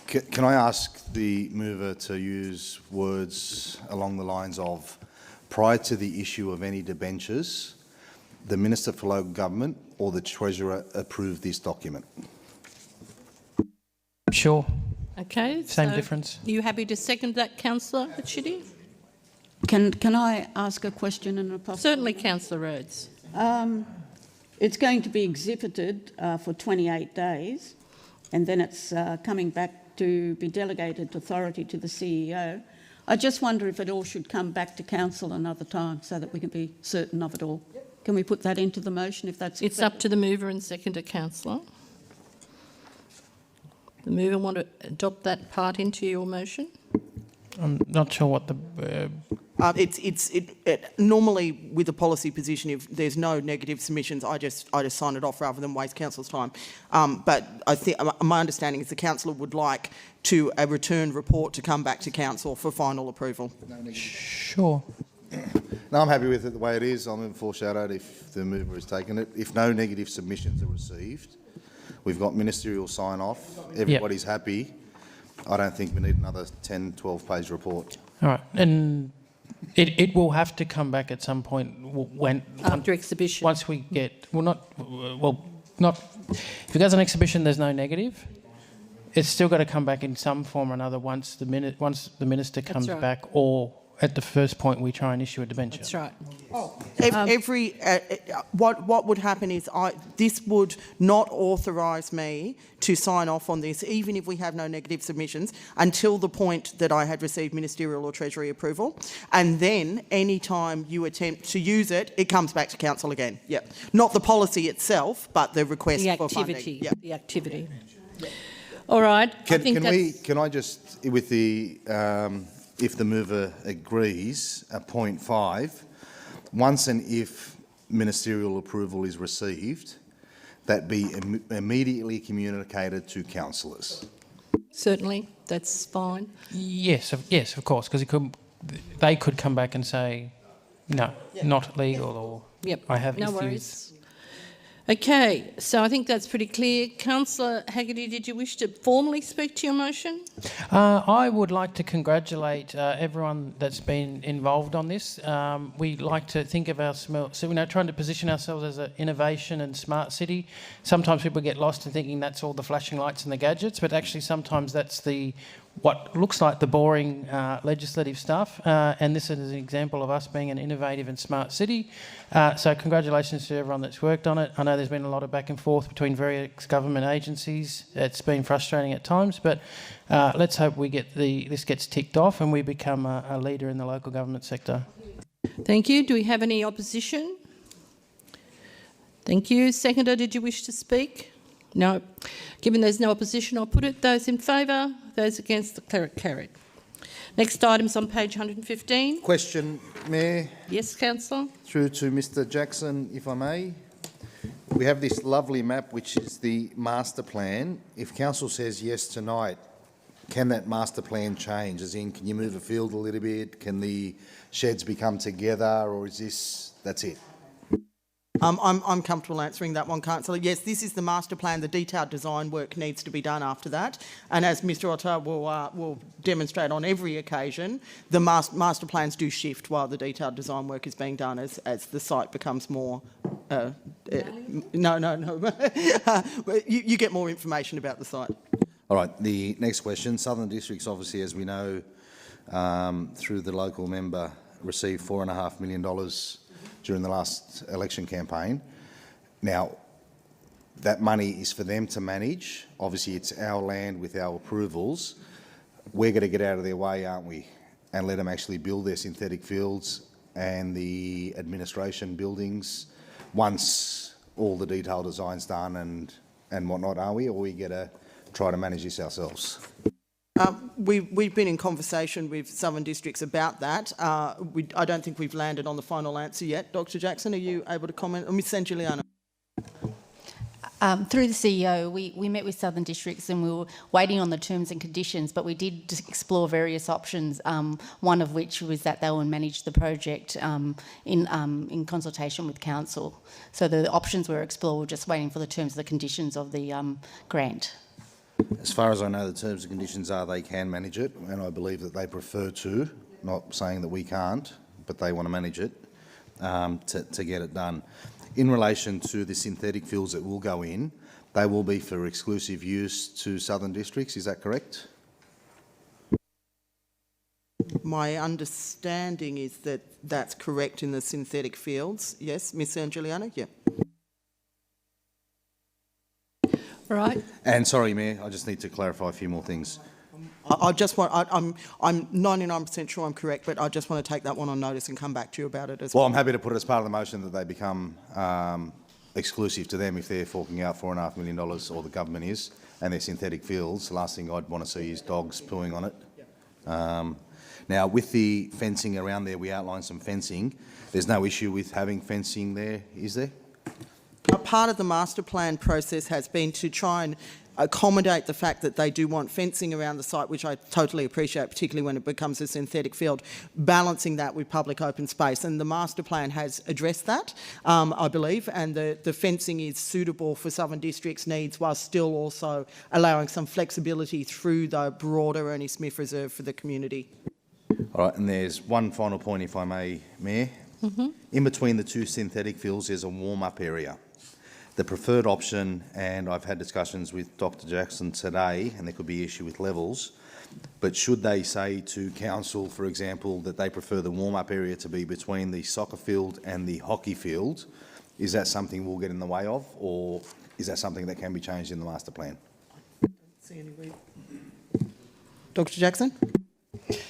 Can I ask the mover to use words along the lines of, prior to the issue of any debentures, the Minister for Local Government or the Treasurer approved this document? Sure. Okay. Same so difference. Are you happy to second that, Councillor Chitty? Can I ask a question and a possible? Certainly, Councillor Rhodes. It's going to be exhibited for 28 days, and then it's coming back to be delegated authority to the CEO. I just wonder if it all should come back to council another time so that we can be certain of it all. Can we put that into the motion if that's It's up to the mover and seconder, Councillor. The mover want to adopt that part into your motion? I'm not sure what the... normally with a policy position, if there's no negative submissions, I just sign it off rather than waste council's time. But I think my understanding is the councillor would like a returned report to come back to council for final approval. Sure. No, I'm happy with it the way it is. I'm in foreshadowed if the mover has taken it. If no negative submissions are received, we've got ministerial sign-off, everybody's happy, I don't think we need another 10, 12-page report. All right. And it will have to come back at some point when... After exhibition. Once we get... If it goes on exhibition, there's no negative. It's still got to come back in some form or another once the minister comes back, or at the first point we try and issue a debenture. That's right. What would happen is this would not authorise me to sign off on this, even if we have no negative submissions, until the point that I had received ministerial or treasury approval. And then any time you attempt to use it, it comes back to council again. Yep. Not the policy itself, but the request for funding. Yep. The activity. All right. Can I just, with the... if the mover agrees, point 5, once and if ministerial approval is received, that be immediately communicated to councillors. Certainly, that's fine. Yes, of course, because they could come back and say, no, not legal, or I have no issues. worries. Okay, so I think that's pretty clear. Councillor Haggerty, did you wish to formally speak to your motion? I would like to congratulate everyone that's been involved on this. We like to think of ourselves, so we're trying to position ourselves as an innovation and smart city. Sometimes people get lost in thinking that's all the flashing lights and the gadgets, but actually sometimes that's what looks like the boring legislative stuff, and this is an example of us being an innovative and smart city. So congratulations to everyone that's worked on it. I know there's been a lot of back and forth between various government agencies. It's been frustrating at times, but let's hope we get this gets ticked off and we become a leader in the local government sector. Thank you. Do we have any opposition? Thank you. Seconder, did you wish to speak? No. Given there's no opposition, I'll put it. Those in favour, those against, declare it carried. Next item's on page 115. Question, Mayor, Yes, councillor. through to Mr Jackson, if I may. We have this lovely map, which is the master plan. If council says yes tonight, can that master plan change? As in, can you move a field a little bit? Can the sheds become together, or is this, that's it? I'm comfortable answering that one, councillor. Yes, this is the master plan. The detailed design work needs to be done after that. And as Mr Otter will demonstrate on every occasion, the master plans do shift while the detailed design work is being done as the site becomes more... no. You get more information about the site. All right, the next question. Southern Districts, obviously, as we know, through the local member, received $4.5 million during the last election campaign. Now, that money is for them to manage. Obviously, it's our land with our approvals. We're going to get out of their way, aren't we, and let them actually build their synthetic fields and the administration buildings once all the detailed design's done and whatnot, are we? Or we get to try to manage this ourselves? We've been in conversation with Southern Districts about that. I don't think we've landed on the final answer yet. Dr Jackson, are you able to comment? Ms Sangiuliano. Through the CEO, we met with Southern Districts and we were waiting on the terms and conditions, but we did explore various options, one of which was that they will manage the project in consultation with council. So the options were explored, we're just waiting for the terms and the conditions of the grant. As far as I know, the terms and conditions are they can manage it, and I believe that they prefer to, not saying that we can't, but they want to manage it to get it done. In relation to the synthetic fields that will go in, they will be for exclusive use to Southern Districts, is that correct? My understanding is that that's correct in the synthetic fields. Yes, Ms Sangiuliano? Yeah. Right. And sorry, Mayor, I just need to clarify a few more things. I'm 99% sure I'm correct, but I just want to take that one on notice and come back to you about it as well. Well, I'm happy to put it as part of the motion that they become exclusive to them if they're forking out $4.5 million, or the government is, and they're synthetic fields. The last thing I'd want to see is dogs pooing on it. Now, with the fencing around there, we outlined some fencing. There's no issue with having fencing there, is there? A part of the master plan process has been to try and accommodate the fact that they do want fencing around the site, which I totally appreciate, particularly when it becomes a synthetic field, balancing that with public open space. And the master plan has addressed that, I believe, and the fencing is suitable for Southern District's needs while still also allowing some flexibility through the broader Ernie Smith Reserve for the community. All right, and there's one final point, if I may, Mayor. In between the two synthetic fields, there's a warm-up area. The preferred option, and I've had discussions with Dr Jackson today, and there could be issue with levels, but should they say to council, for example, that they prefer the warm-up area to be between the soccer field and the hockey field, is that something we'll get in the way of, or is that something that can be changed in the master plan? Dr Jackson?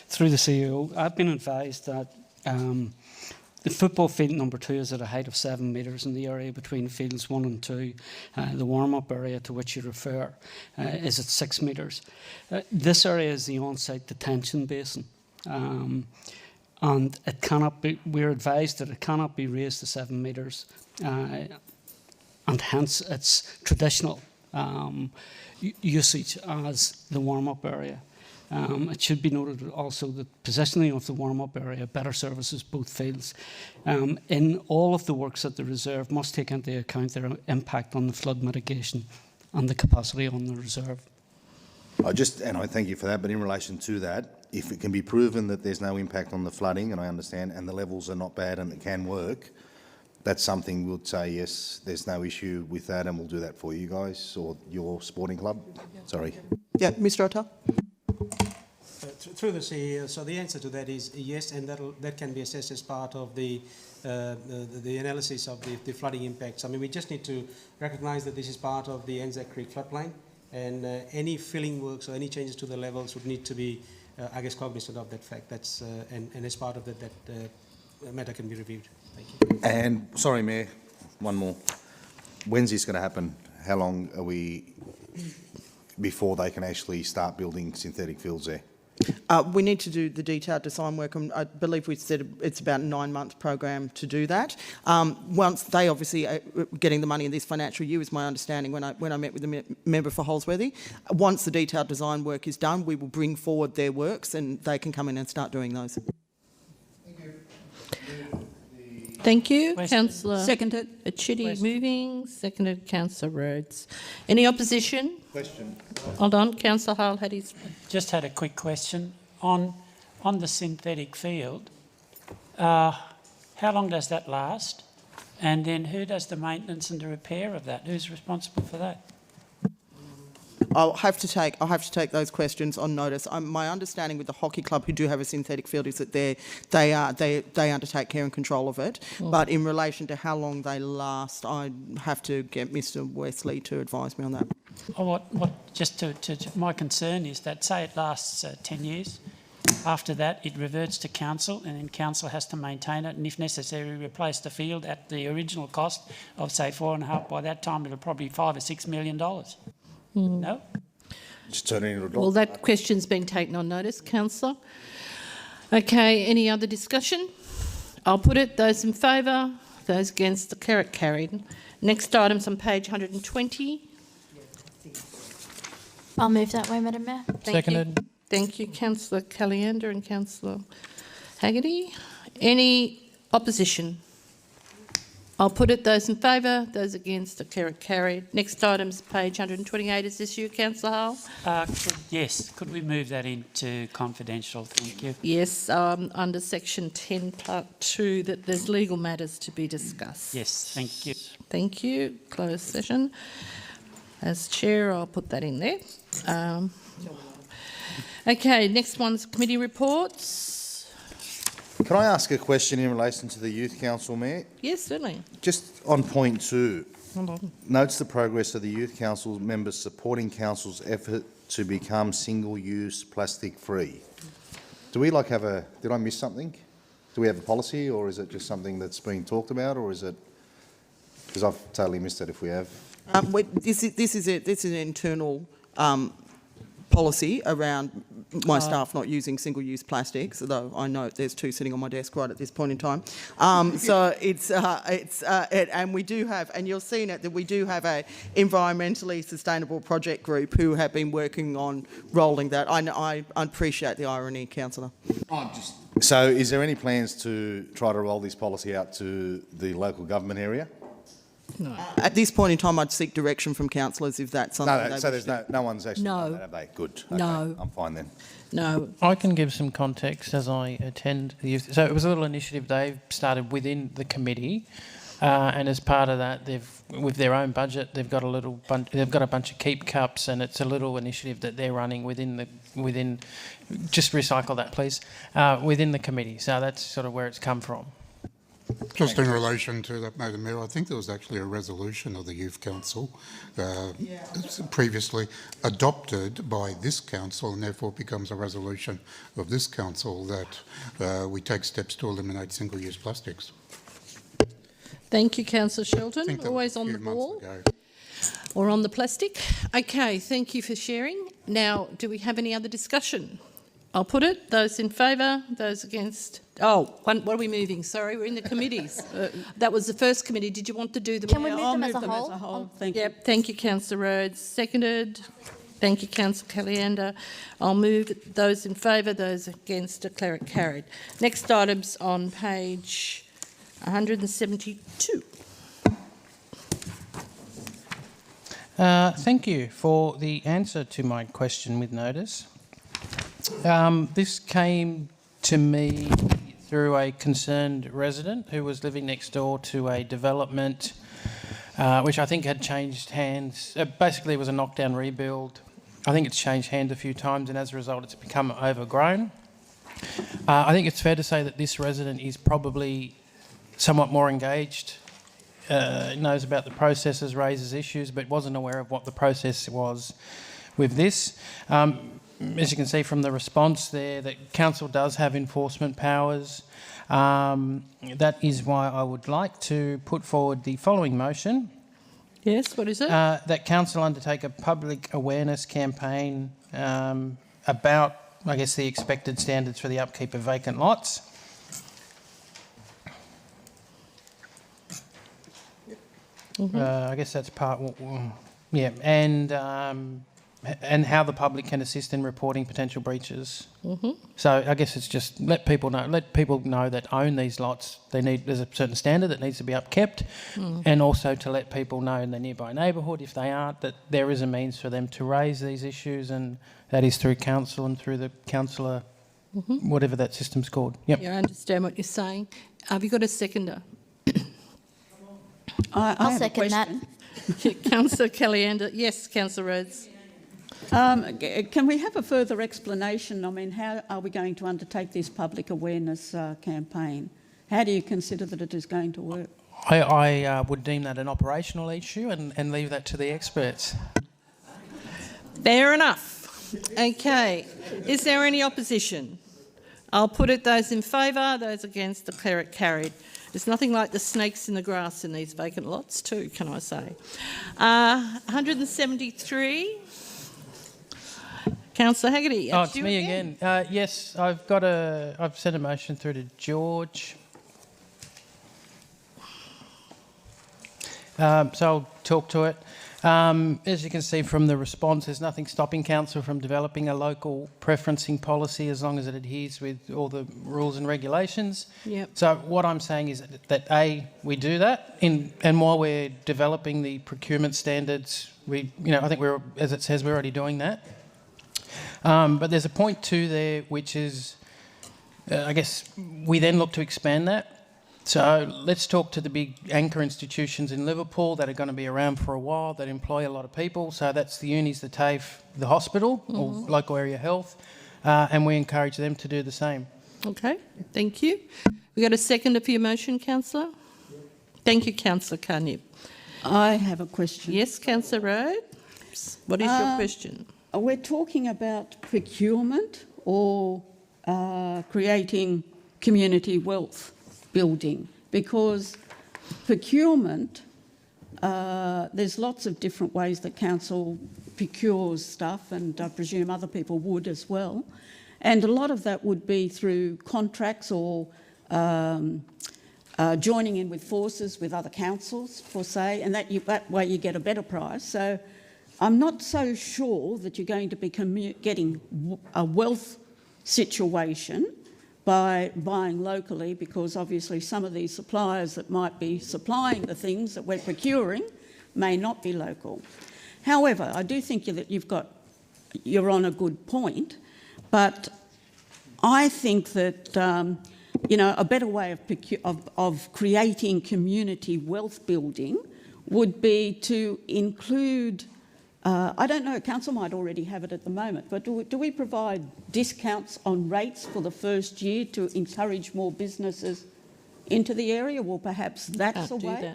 Through the CEO, I've been advised that the football field number 2 is at a height of 7 metres, and the area between fields 1 and 2, the warm-up area to which you refer, is at 6 metres. This area is the on-site detention basin, and it cannot be. We're advised that it cannot be raised to 7 metres, and hence its traditional usage as the warm-up area. It should be noted also that positioning of the warm-up area better services both fields. In all of the works at the reserve must take into account their impact on the flood mitigation and the capacity on the reserve. I thank you for that, but in relation to that, if it can be proven that there's no impact on the flooding, and I understand, and the levels are not bad and it can work, that's something we'll say, yes, there's no issue with that, and we'll do that for you guys or your sporting club. Sorry. Yeah, Mr Otter? Through the CEO, so the answer to that is yes, and that can be assessed as part of the analysis of the flooding impacts. I mean, we just need to recognise that this is part of the Anzac Creek floodplain, and any filling works or any changes to the levels would need to be, I guess, cognizant of that fact. That's and as part of that matter can be reviewed. Thank you. And sorry, Mayor, one more. When's this going to happen? How long are we before they can actually start building synthetic fields there? We need to do the detailed design work, and I believe we said it's about a 9-month program to do that. Once they obviously are getting the money in this financial year, is my understanding when I met with the member for Holsworthy. Once the detailed design work is done, we will bring forward their works and they can come in and start doing those. Thank you, Question. Councillor Seconded. Chitty moving, seconded Councillor Rhodes. Any opposition? Question. Hold on, Councillor Hale had his... Just had a quick question. On the synthetic field, how long does that last? And then who does the maintenance and the repair of that? Who's responsible for that? I'll have to take those questions on notice. My understanding with the hockey club, who do have a synthetic field, is that they undertake care and control of it. But in relation to how long they last, I have to get Mr. Wesley to advise me on that. Oh, my concern is that, say it lasts 10 years. After that, it reverts to council, and then council has to maintain it, and if necessary, replace the field at the original cost of, say, 4.5. By that time, it'll probably be $5 or $6 million. No? Just turn it into a dollar. Well, that question's been taken on notice, Councillor. Okay, any other discussion? I'll put it. Those in favour, those against, declare it carried. Next item's on page 120. I'll move that way, Madam Mayor. Seconded. Thank you, Councillor Caliander and Councillor Haggerty. Any opposition? I'll put it. Those in favour, those against, declare it carried. Next item's page 128. Is this you, Councillor Hale? Yes. Could we move that into confidential? Thank you. Yes, under section 10 part 2, that there's legal matters to be discussed. Yes, thank you. Thank you. Closed session. As chair, I'll put that in there. Okay, next one's committee reports. Can I ask a question in relation to the Youth Council, Mayor? Yes, certainly. Just on point 2, Hold on. notes the progress of the Youth Council members supporting Council's effort to become single-use plastic-free. Do we did I miss something? Do we have a policy, or is it just something that's being talked about, or is it, because I've totally missed it if we have. This is an internal policy around my staff not using single-use plastics, although I know there's 2 sitting on my desk right at this point in time. So and we do have, and you'll see that we do have a environmentally sustainable project group who have been working on rolling that. I appreciate the irony, Councillor. So is there any plans to try to roll this policy out to the local government area? No. At this point in time, I'd seek direction from councillors if that's something. No, so there's no one's actually No. done that, have they? Good. Okay, No. I'm fine then. No. I can give some context as I attend the youth. So it was a little initiative they've started within the committee, and as part of that, with their own budget, they've got a bunch of keep cups, and it's a little initiative that they're running within. Just recycle that, please. Within the committee. So that's sort of where it's come from. Just in relation to that, Madam Mayor, I think there was actually a resolution of the Youth Council previously adopted by this council, and therefore becomes a resolution of this council that we take steps to eliminate single-use plastics. Thank you, Councillor Shelton. Always on the ball. Or on the plastic. Okay, thank you for sharing. Now, do we have any other discussion? I'll put it. Those in favour, those against. What are we moving? Sorry, we're in the committees. That was the first committee. Did you want to do them? Can we move I'll them move as a them whole? as a whole. Thank Yep. Thank you, Councillor Rhodes. Seconded. Thank you, Councillor Caliander. I'll move those in favour, those against, declare it carried. Next item's on page 172. Thank you for the answer to my question with notice. This came to me through a concerned resident who was living next door to a development which I think had changed hands. Basically, it was a knockdown rebuild. I think it's changed hands a few times, and as a result, it's become overgrown. I think it's fair to say that this resident is probably somewhat more engaged, knows about the processes, raises issues, but wasn't aware of what the process was with this. As you can see from the response there, that council does have enforcement powers. That is why I would like to put forward the following motion. Yes, what is it? That council undertake a public awareness campaign about I guess, the expected standards for the upkeep of vacant lots. I guess that's part, yeah, and how the public can assist in reporting potential breaches. So I guess it's just let people know that own these lots. There's a certain standard that needs to be upkept, and also to let people know in the nearby neighbourhood, if they aren't, that there is a means for them to raise these issues, and that is through council and through the councillor, whatever that system's called. Yep. Yeah, I understand what you're saying. Have you got a seconder? I'll second that. Councillor Caliander. Yes, Councillor Rhodes. Can we have a further explanation? I mean, how are we going to undertake this public awareness campaign? How do you consider that it is going to work? I would deem that an operational issue and leave that to the experts. Fair enough. Okay. Is there any opposition? I'll put it, those in favour, those against, declare it carried. There's nothing like the snakes in the grass in these vacant lots too, can I say. 173. Councillor Haggerty. Oh, it's me again. Yes, I've sent a motion through to George. So I'll talk to it. As you can see from the response, there's nothing stopping council from developing a local preferencing policy as long as it adheres with all the rules and regulations. Yep. So what I'm saying is that A, we do that, and while we're developing the procurement standards, I think as it says, we're already doing that. But there's a point too there, which is, I guess, we then look to expand that. So let's talk to the big anchor institutions in Liverpool that are going to be around for a while, that employ a lot of people. So that's the unis, the TAFE, the hospital, or local area health, and we encourage them to do the same. Okay, thank you. We got a seconder for your motion, Councillor? Thank you, Councillor Carnip. I have a question. Yes, Councillor Rhodes. What is your question? We're talking about procurement or creating community wealth building, because procurement, there's lots of different ways that council procures stuff, and I presume other people would as well. And a lot of that would be through contracts or joining in with forces with other councils, for say, and that way you get a better price. So I'm not so sure that you're going to be getting a wealth situation by buying locally, because obviously some of these suppliers that might be supplying the things that we're procuring may not be local. However, I do think that you're on a good point, but I think that a better way of creating community wealth building would be to include, I don't know, council might already have it at the moment, but do we provide discounts on rates for the first year to encourage more businesses into the area? Well, perhaps that's a way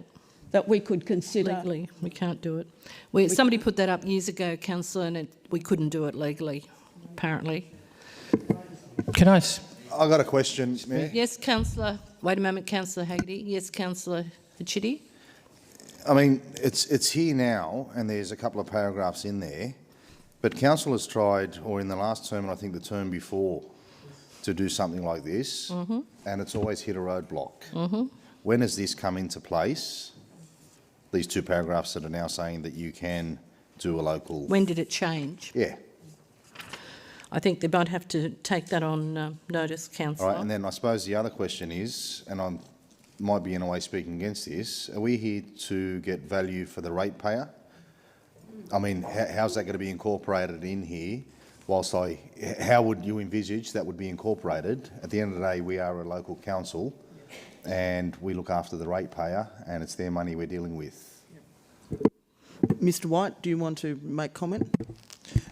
that we could consider. Legally, we can't do it. Somebody put that up years ago, Councillor, and we couldn't do it legally, apparently. I've got a question, Mayor. Yes, Councillor. Wait a moment, Councillor Haggerty. Yes, Councillor Chitty. I mean, it's here now, and there's a couple of paragraphs in there, but council has tried, or in the last term, and I think the term before, to do something like this, and it's always hit a roadblock. When has this come into place, these two paragraphs that are now saying that you can do a local... When did it change? Yeah. I think they might have to take that on notice, Councillor. All right, and then I suppose the other question is, and I might be in a way speaking against this, are we here to get value for the ratepayer? I mean, how's that going to be incorporated in here? How would you envisage that would be incorporated? At the end of the day, we are a local council and we look after the ratepayer, and it's their money we're dealing with. Mr. White, do you want to make comment?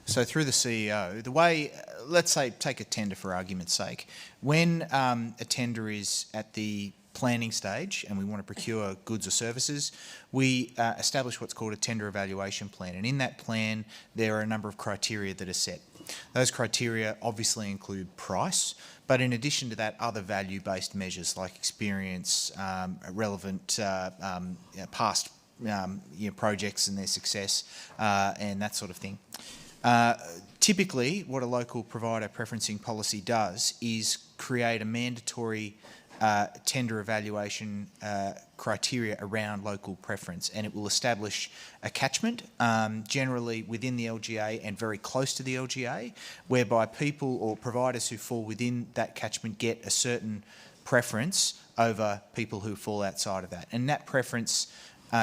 So through the CEO, the way, let's say, take a tender for argument's sake. When a tender is at the planning stage and we want to procure goods or services, we establish what's called a tender evaluation plan. And in that plan, there are a number of criteria that are set. Those criteria obviously include price, but in addition to that, other value-based measures like experience, relevant past projects and their success, and that sort of thing. Typically, what a local provider preferencing policy does is create a mandatory tender evaluation criteria around local preference, and it will establish a catchment, generally within the LGA and very close to the LGA, whereby people or providers who fall within that catchment get a certain preference over people who fall outside of that. And that preference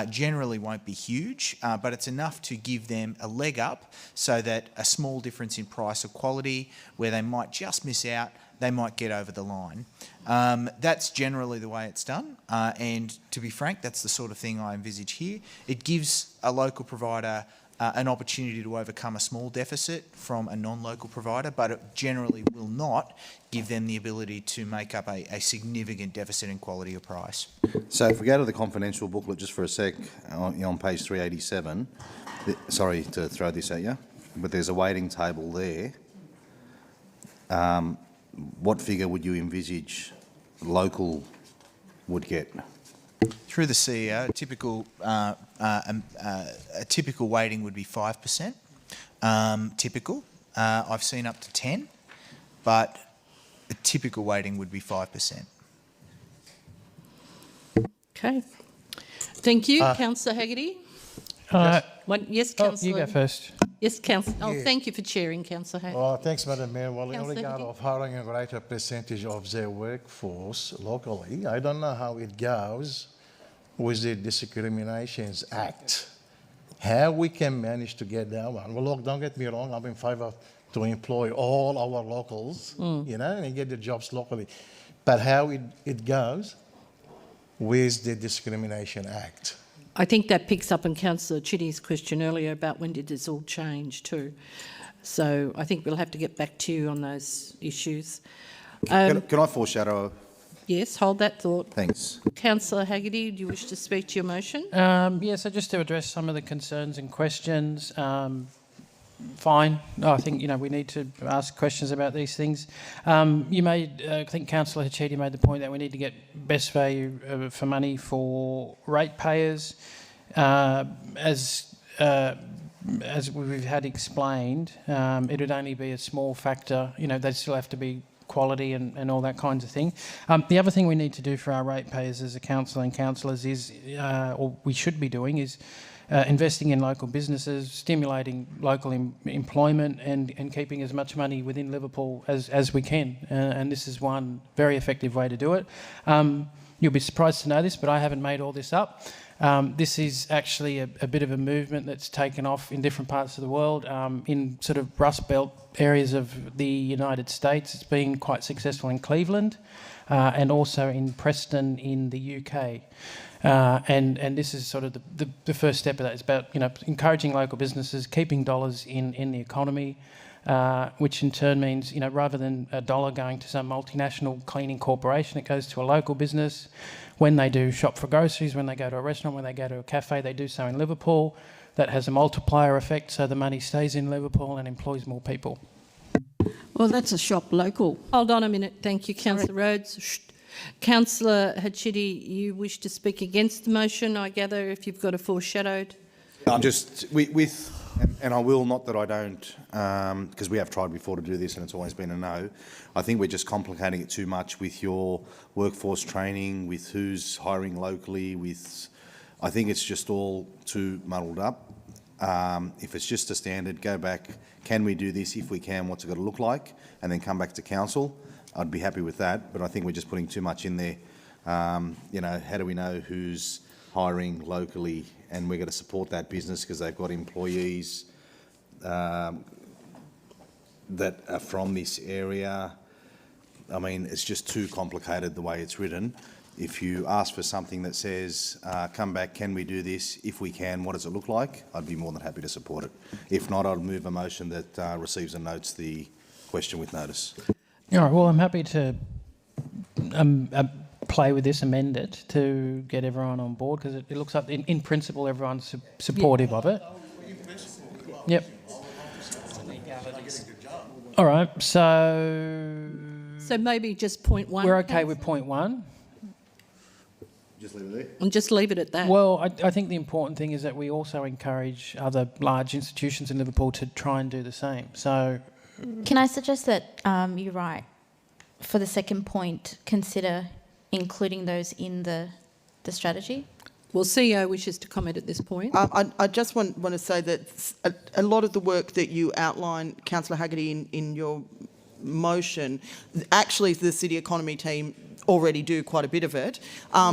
generally won't be huge, but it's enough to give them a leg up so that a small difference in price or quality, where they might just miss out, they might get over the line. That's generally the way it's done, and to be frank, that's the sort of thing I envisage here. It gives a local provider an opportunity to overcome a small deficit from a non-local provider, but it generally will not give them the ability to make up a significant deficit in quality or price. So if we go to the confidential booklet just for a sec, on page 387, sorry to throw this at you, but there's a weighting table there. What figure would you envisage local would get? Through the CEO, a typical weighting would be 5%. Typical. I've seen up to 10, but a typical weighting would be 5%. Okay. Thank you, Councillor Haggerty. Yes, Councillor. You go first. Yes, Councillor. Oh, thank you for chairing, Councillor Haggerty. Oh, thanks, Madam Mayor. Well, in Councillor regard Haggerty. of hiring a greater percentage of their workforce locally, I don't know how it goes with the Discriminations Act. How we can manage to get that one. Well, look, don't get me wrong, I'm in favour to employ all our locals, you know, and get the jobs locally. But how it goes with the Discrimination Act. I think that picks up on Councillor Chitty's question earlier about when did this all change too. So I think we'll have to get back to you on those issues. Can I foreshadow? Yes, hold that thought. Thanks. Councillor Haggerty, do you wish to speak to your motion? Yes, so just to address some of the concerns and questions. Fine. I think, you know, we need to ask questions about these things. You made, I think Councillor Chitty made the point that we need to get best value for money for ratepayers. As we've had explained, it would only be a small factor. You know, they'd still have to be quality and all that kinds of thing. The other thing we need to do for our ratepayers as a council and councillors is, or we should be doing, is investing in local businesses, stimulating local employment and keeping as much money within Liverpool as we can. And this is one very effective way to do it. You'll be surprised to know this, but I haven't made all this up. This is actually a bit of a movement that's taken off in different parts of the world. In sort of Rust Belt areas of the United States, it's been quite successful in Cleveland and also in Preston in the UK. And this is sort of the first step of that. It's about, you know, encouraging local businesses, keeping dollars in the economy, which in turn means, you know, rather than a dollar going to some multinational cleaning corporation, it goes to a local business. When they do shop for groceries, when they go to a restaurant, when they go to a cafe, they do so in Liverpool. That has a multiplier effect, so the money stays in Liverpool and employs more people. Well, that's a shop local. Hold on a minute. Thank you, Councillor Rhodes. Shh. Councillor Hachidi, you wish to speak against the motion, I gather, if you've got a foreshadowed. I'm just, and I will, not that I don't, because we have tried before to do this and it's always been a no. I think we're just complicating it too much with your workforce training, with who's hiring locally, with, I think it's just all too muddled up. If it's just a standard, go back, can we do this? If we can, what's it got to look like? And then come back to council. I'd be happy with that, but I think we're just putting too much in there. You know, how do we know who's hiring locally? And we're going to support that business because they've got employees that are from this area. I mean, it's just too complicated the way it's written. If you ask for something that says, come back, can we do this? If we can, what does it look like? I'd be more than happy to support it. If not, I'll move a motion that receives and notes the question with notice. All right, well, I'm happy to play with this, amend it to get everyone on board, because it looks like, in principle, everyone's supportive of it. Yep. All right, so maybe just point one. We're okay with point one. Just leave it there. And just leave it at that. Well, I think the important thing is that we also encourage other large institutions in Liverpool to try and do the same. So, Can I suggest that you're right, for the second point, consider including those in the strategy? Well, CEO wishes to comment at this point. I just want to say that a lot of the work that you outline, Councillor Haggerty, in your motion, actually the city economy team already do quite a bit of it.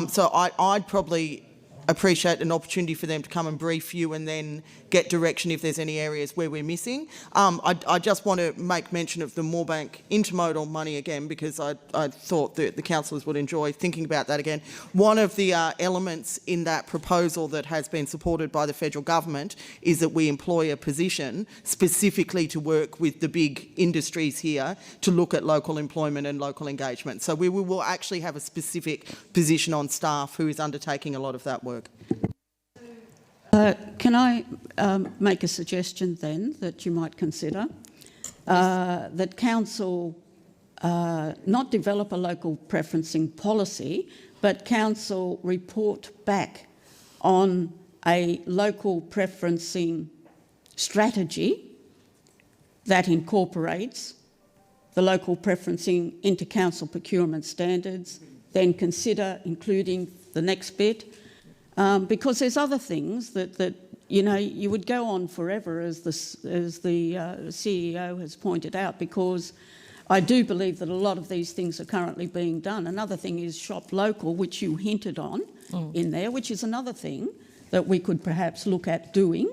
So I'd probably appreciate an opportunity for them to come and brief you and then get direction if there's any areas where we're missing. I just want to make mention of the Moorebank intermodal money again, because I thought that the councillors would enjoy thinking about that again. One of the elements in that proposal that has been supported by the federal government is that we employ a position specifically to work with the big industries here to look at local employment and local engagement. So we will actually have a specific position on staff who is undertaking a lot of that work. Can I make a suggestion then that you might consider? That council not develop a local preferencing policy, but council report back on a local preferencing strategy that incorporates the local preferencing into council procurement standards, then consider including the next bit. Because there's other things that you know, you would go on forever, as the CEO has pointed out, because I do believe that a lot of these things are currently being done. Another thing is shop local, which you hinted on in there, which is another thing that we could perhaps look at doing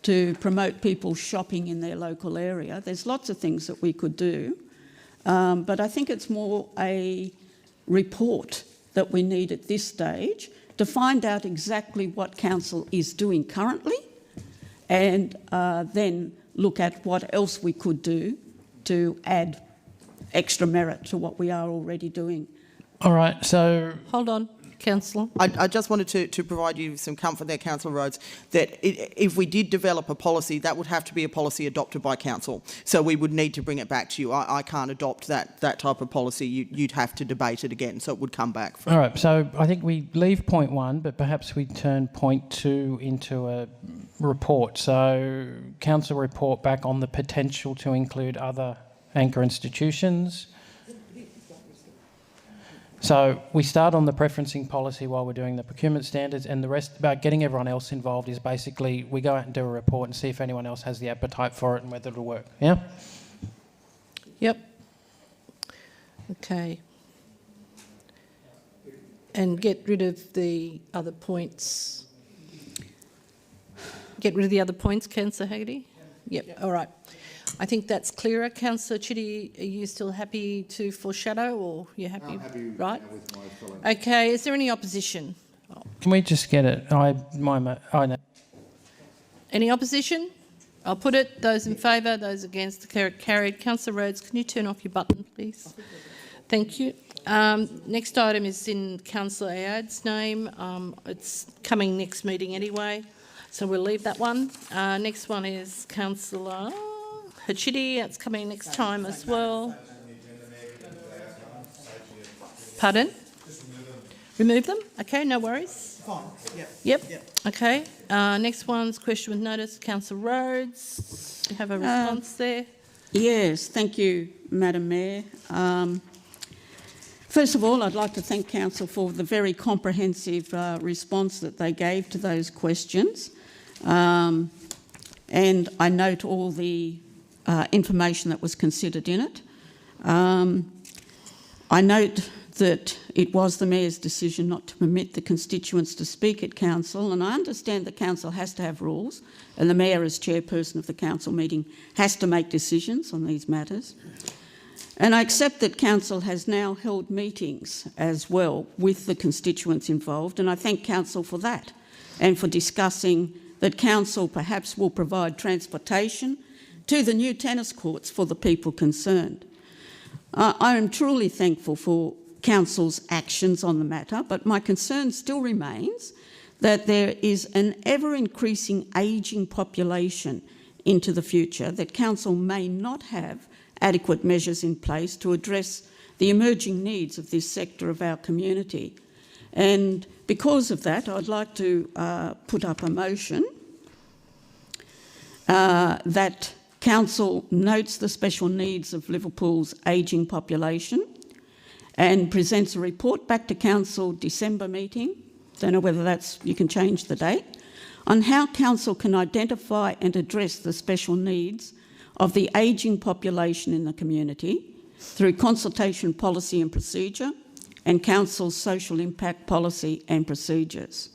to promote people shopping in their local area. There's lots of things that we could do, but I think it's more a report that we need at this stage to find out exactly what council is doing currently, and then look at what else we could do to add extra merit to what we are already doing. all right, so Hold on, Councillor. I just wanted to provide you some comfort there, Councillor Rhodes, that if we did develop a policy, that would have to be a policy adopted by council. So we would need to bring it back to you. I can't adopt that type of policy. You'd have to debate it again, so it would come back. all right, so I think we leave point 1, but perhaps we turn point 2 into a report. So council report back on the potential to include other anchor institutions. So we start on the preferencing policy while we're doing the procurement standards, and the rest about getting everyone else involved is basically we go out and do a report and see if anyone else has the appetite for it and whether it'll work. Yeah? Yep. Okay. And get rid of the other points. Get rid of the other points, Councillor Haggerty? Yep, all right. I think that's clearer. Councillor Chitty, are you still happy to foreshadow, or you're happy? I'm happy right? with my fellow. Okay, is there any opposition? Can we just get it? I know. Any opposition? I'll put it. Those in favour, those against, carried. Councillor Rhodes, can you turn off your button, please? Thank you. Next item is in Councillor Ayad's name. It's coming next meeting anyway, so we'll leave that one. Next one is Councillor Hachidi. It's coming next time as well. Pardon? Remove them? Okay, no worries. Fine. Yep. Okay. Next one's question with notice. Councillor Rhodes, you have a response there? Yes, thank you, Madam Mayor. First of all, I'd like to thank Council for the very comprehensive response that they gave to those questions. And I note all the information that was considered in it. I note that it was the Mayor's decision not to permit the constituents to speak at Council, and I understand that Council has to have rules, and the Mayor, as chairperson of the Council meeting, has to make decisions on these matters. And I accept that Council has now held meetings as well with the constituents involved, and I thank Council for that, and for discussing that Council perhaps will provide transportation to the new tennis courts for the people concerned. I am truly thankful for Council's actions on the matter, but my concern still remains that there is an ever-increasing ageing population into the future, that Council may not have adequate measures in place to address the emerging needs of this sector of our community. And Because of that, I'd like to put up a motion that Council notes the special needs of Liverpool's ageing population and presents a report back to Council December meeting, don't know whether that's, you can change the date, on how Council can identify and address the special needs of the ageing population in the community through consultation policy and procedure and Council's social impact policy and procedures.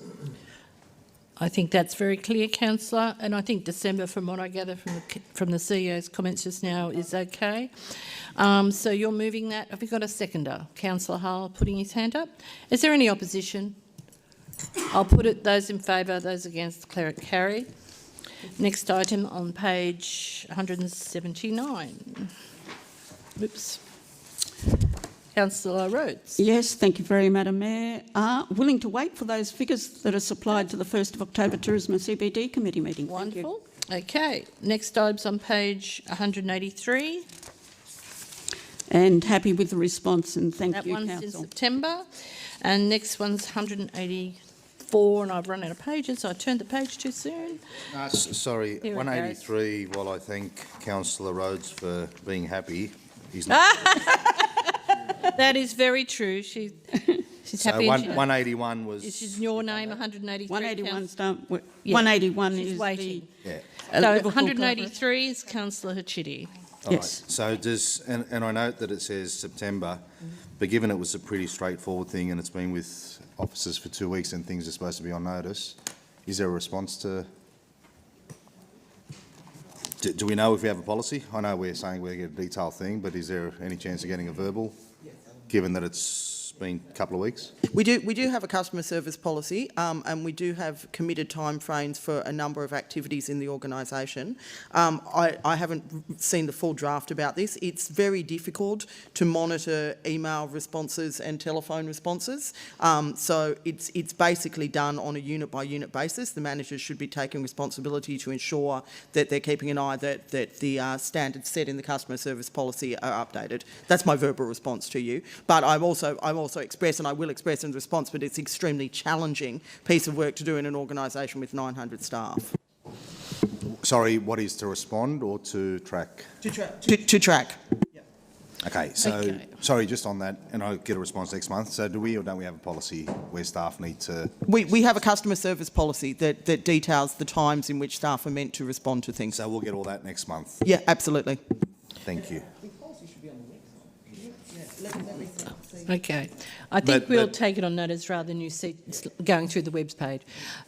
I think that's very clear, Councillor, and I think December, from what I gather from the CEO's comments just now, is okay. So you're moving that. Have we got a seconder? Councillor Hull putting his hand up. Is there any opposition? I'll put it. Those in favour, those against, declare it carried. Next item on page 179. Oops. Councillor Rhodes. Yes, thank you very much, Madam Mayor. Willing to wait for those figures that are supplied to the 1st of October Tourism and CBD Committee meeting. Wonderful. Okay. Next item's on page 183. And happy with the response, and thank you, Council. That one's in September. And next one's 184, and I've run out of pages, so I turned the page too soon. Sorry, Here it 183, while I thank Councillor Rhodes for being happy, he's not. That is very true. She's So happy. 181 was... This is your name, 183. 181's done. Yeah. 181 She's is waiting. Yeah. So 183 is Councillor Hachidi. All yes. Right. So does, and I note that it says September, but given it was a pretty straightforward thing and it's been with officers for 2 weeks and things are supposed to be on notice, is there a response to... Do we know if we have a policy? I know we're saying we're going to get a detailed thing, but is there any chance of getting a verbal, given that it's been a couple of weeks? We do have a customer service policy, and we do have committed timeframes for a number of activities in the organisation. I haven't seen the full draft about this. It's very difficult to monitor email responses and telephone responses. So it's basically done on a unit by unit basis. The managers should be taking responsibility to ensure that they're keeping an eye that the standards set in the customer service policy are updated. That's my verbal response to you. But I'm also express, and I will express in response, but it's an extremely challenging piece of work to do in an organisation with 900 staff. Sorry, what is to respond or to track? To track. Okay, so, sorry, just on that, and I'll get a response next month. So do we or don't we have a policy where staff need to... We have a customer service policy that details the times in which staff are meant to respond to things. So we'll get all that next month? Yeah, absolutely. Thank you. Okay. I think we'll take it on notice rather than you see going through the webs page.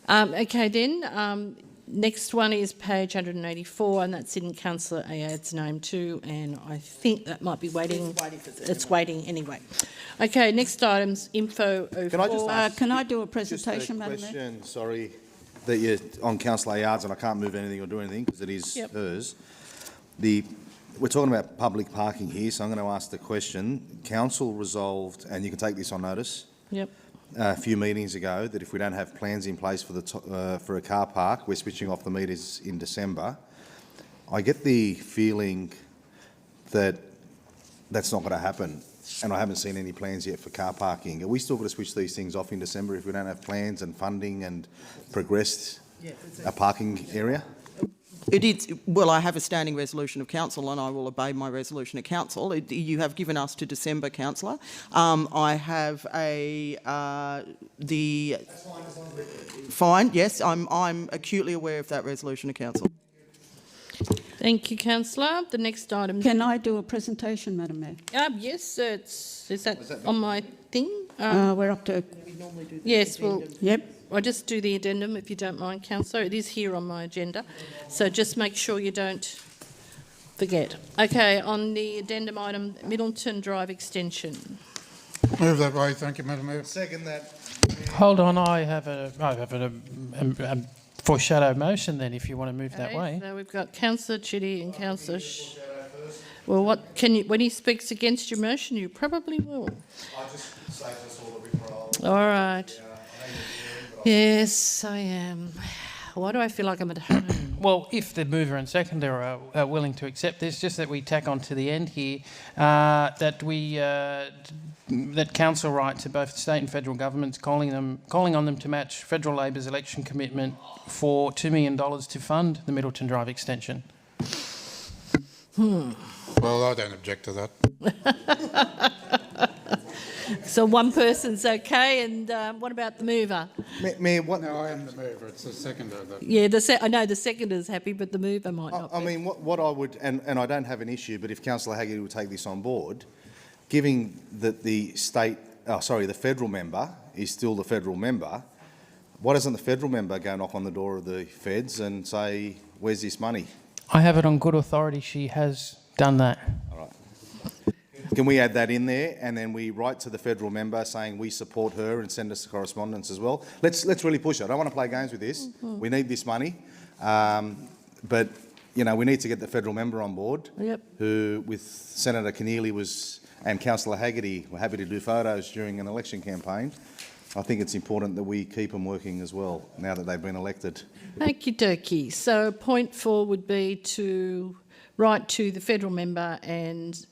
Okay then, next one is page 184, and that's in Councillor Ayad's name too, and I think that might be waiting. It's waiting anyway. Okay, next item's Info 04. Can I just ask can I do a presentation, just a Madam Mayor? question, sorry, that you're on Councillor Ayad's, and I can't move anything or do anything because it is hers. We're talking about public parking here, so I'm going to ask the question. Council resolved, and you can take this on notice, a few meetings ago, that if we don't have plans in place for a car park, we're switching off the meters in December. I get the feeling that that's not going to happen, and I haven't seen any plans yet for car parking. Are we still going to switch these things off in December if we don't have plans and funding and progress a parking area? It is, well, I have a standing resolution of council and I will obey my resolution of council. You have given us to December, councillor. I have fine, yes, I'm acutely aware of that resolution of council. Thank you, Councillor. The next item... Can I do a presentation, Madam Mayor? Yes, is that on my thing? We're up to... Yes, well... Yep. I'll just do the addendum, if you don't mind, Councillor. It is here on my agenda, so just make sure you don't forget. Okay, on the addendum item, Middleton Drive extension. Move that way, thank you, Madam Mayor. Second that. Hold on, I have a foreshadow motion then, if you want to move that way. So we've got Councillor Chitty and Councillor... Well, what can you... When he speaks against your motion, you probably will. I'll just save us all the rigmarole. All right. Yes, I am. Why do I feel like I'm at home? Well, if the mover and seconder are willing to accept this, just that we tack on to the end here, that council write to both state and federal governments, calling on them to match federal Labor's election commitment for $2 million to fund the Middleton Drive extension. Well, I don't object to that. So one person's okay, and what about the mover? Mayor, what? No, I am the mover. It's the seconder. Yeah, I know the seconder's happy, but the mover might not. I mean, what I would, and I don't have an issue, but if Councillor Haggerty would take this on board, giving that the federal member is still the federal member, why doesn't the federal member go knock on the door of the feds and say, where's this money? I have it on good authority. She has done that. All right. Can we add that in there, and then we write to the federal member saying we support her and send us the correspondence as well? Let's really push it. I don't want to play games with this. We need this money, but you know we need to get the federal member on board. Yep. Who, with Senator Keneally and Councillor Haggerty, were happy to do photos during an election campaign. I think it's important that we keep them working as well now that they've been elected. Okie dokie. So point 4 would be to write to the federal member and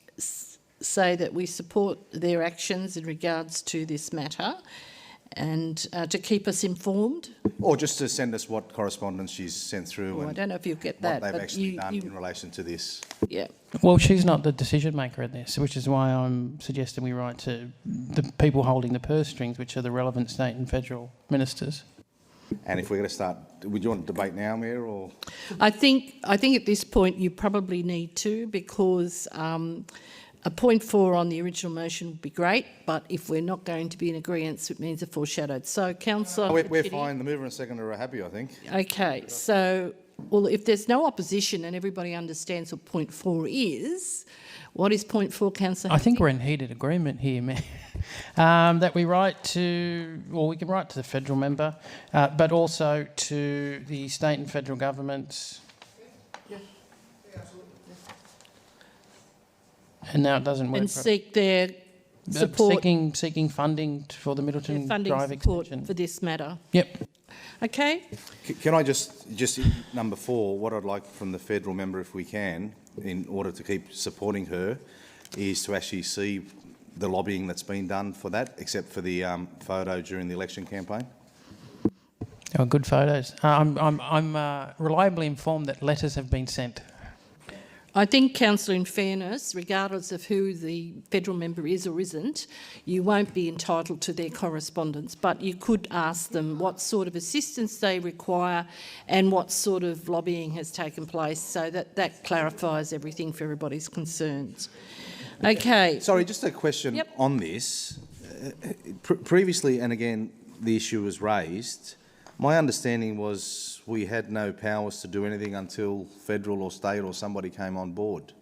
say that we support their actions in regards to this matter, and to keep us informed. Or just to send us what correspondence she's sent through. Well, I don't know if you'll get that. What they've but actually done in relation to this. Yeah. Well, she's not the decision maker in this, which is why I'm suggesting we write to the people holding the purse strings, which are the relevant state and federal ministers. And if we're going to start, would you want to debate now, Mayor, or? I think at this point you probably need to, because a point 4 on the original motion would be great, but if we're not going to be in agreement, it means a foreshadowed. So, Councillor... We're fine. The mover and seconder are happy, I think. Okay, so, well, if there's no opposition and everybody understands what point 4 is, what is point 4, Councillor? I think we're in heated agreement here, Mayor. That we write to, well, we can write to the federal member, but also to the state and federal governments. And now it doesn't work. And seek their support. Seeking funding for the Middleton Drive extension. For this matter. Yep. Okay. Can I just number 4, what I'd like from the federal member, if we can, in order to keep supporting her, is to actually see the lobbying that's been done for that, except for the photo during the election campaign. Oh, good photos. I'm reliably informed that letters have been sent. I think, Councillor, in fairness, regardless of who the federal member is or isn't, you won't be entitled to their correspondence, but you could ask them what sort of assistance they require and what sort of lobbying has taken place, so that clarifies everything for everybody's concerns. Okay. Sorry, just a question on this. Previously, and again, the issue was raised, my understanding was we had no powers to do anything until federal or state or somebody came on board.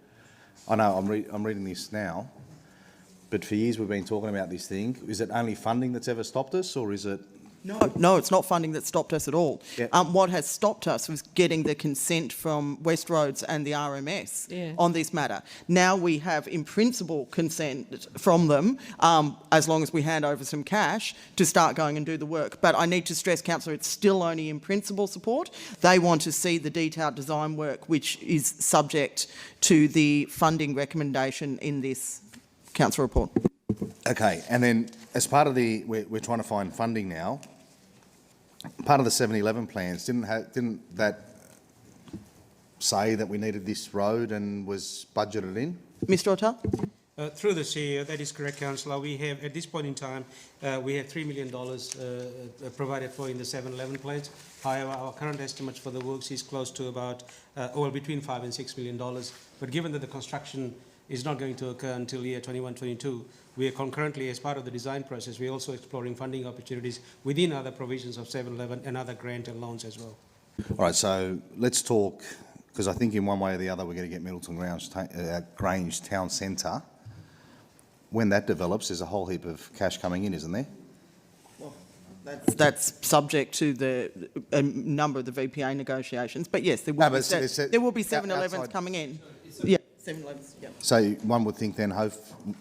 I know I'm reading this now, but for years we've been talking about this thing. Is it only funding that's ever stopped us, or is it? No, it's not funding that stopped us at all. Yeah. What has stopped us was getting the consent from West Roads and the RMS on this matter. Now we have, in principle, consent from them, as long as we hand over some cash, to start going and do the work. But I need to stress, Councillor, it's still only in principle support. They want to see the detailed design work, which is subject to the funding recommendation in this council report. Okay, and then as part of we're trying to find funding now. Part of the 7-11 plans, didn't that say that we needed this road and was budgeted in? Mr. O'Tell? Through the CEO, that is correct, Councillor. We have, at this point in time, we have $3 million provided for in the 7-11 plans. However, our current estimates for the works is close to about, between $5 and $6 million. But given that the construction is not going to occur until year 21-22, we are concurrently, as part of the design process, we're also exploring funding opportunities within other provisions of 7-11 and other grant and loans as well. All right, so let's talk, because I think in one way or the other we're going to get Middleton Grange Town Centre. When that develops, there's a whole heap of cash coming in, isn't there? That's subject to a number of the VPA negotiations. But yes, there will be 7-Elevens coming in. Yeah. 7-Elevens, yeah. So one would think then,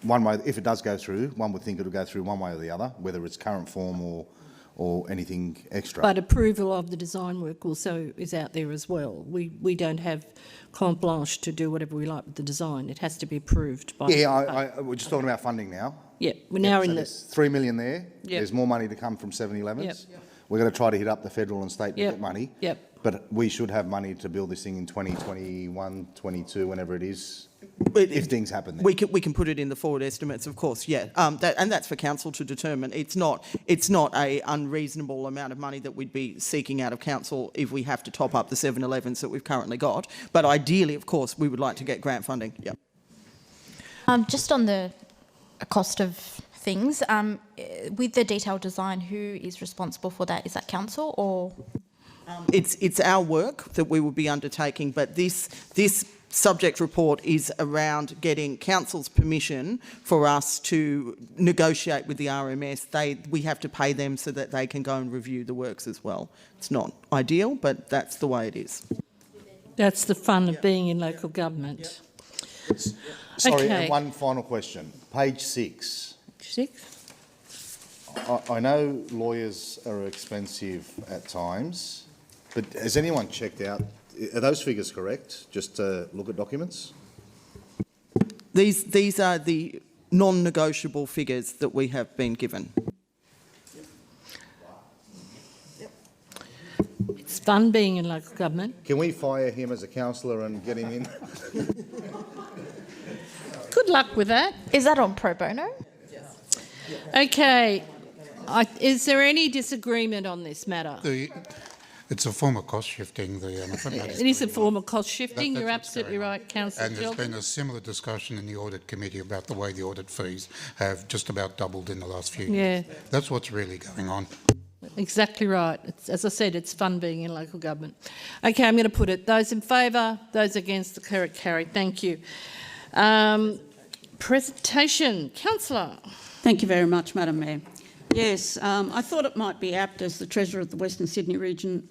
one way, if it does go through, one would think it'll go through one way or the other, whether it's current form or anything extra. But approval of the design work also is out there as well. We don't have carte blanche to do whatever we like with the design. It has to be approved by... Yeah, we're just talking about funding now. Yeah, we're now in there's 3 million there. Yep. There's more money to come from 7-Elevens. Yep. We're going to try to hit up the federal and state to Yep. get money. Yep. But we should have money to build this thing in 2021, 22, whenever it is, if things happen there. We can put it in the forward estimates, of course, yeah. And that's for council to determine. It's not a unreasonable amount of money that we'd be seeking out of council if we have to top up the 7-Elevens that we've currently got. But ideally, of course, we would like to get grant funding, yeah. Just on the cost of things, with the detailed design, who is responsible for that? Is that council or...? It's our work that we will be undertaking, but this subject report is around getting council's permission for us to negotiate with the RMS. We have to pay them so that they can go and review the works as well. It's not ideal, but that's the way it is. That's the fun of being in local government. Sorry, Okay. and one final question. Page 6. 6? I know lawyers are expensive at times, but has anyone checked out, are those figures correct, just to look at documents? These are the non-negotiable figures that we have been given. It's fun being in local government. Can we fire him as a councillor and get him in? Good luck with that. Is that on pro bono? Okay. Is there any disagreement on this matter? It's a form of cost shifting. It is a form of cost shifting. You're absolutely right, Councillor And there's Gilbert. been a similar discussion in the audit committee about the way the audit fees have just about doubled in the last few years. That's what's really going on. Exactly right. As I said, it's fun being in local government. Okay, I'm going to put it. Those in favour, those against, declare it carried. Thank you. Presentation. Councillor. Thank you very much, Madam Mayor. Yes, I thought it might be apt as the Treasurer of the Western Sydney Region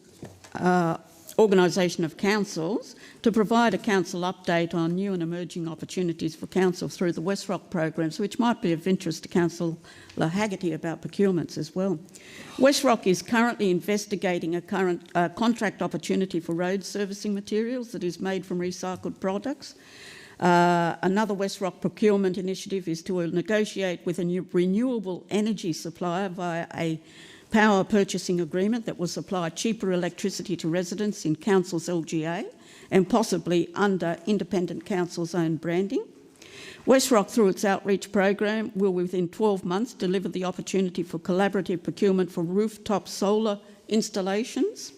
Organisation of Councils to provide a council update on new and emerging opportunities for council through the West Rock programs, which might be of interest to Councillor Haggerty about procurements as well. West Rock is currently investigating a contract opportunity for road servicing materials that is made from recycled products. Another West Rock procurement initiative is to negotiate with a new renewable energy supplier via a power purchasing agreement that will supply cheaper electricity to residents in council's LGA and possibly under independent council's own branding. West Rock, through its outreach program, will within 12 months deliver the opportunity for collaborative procurement for rooftop solar installations.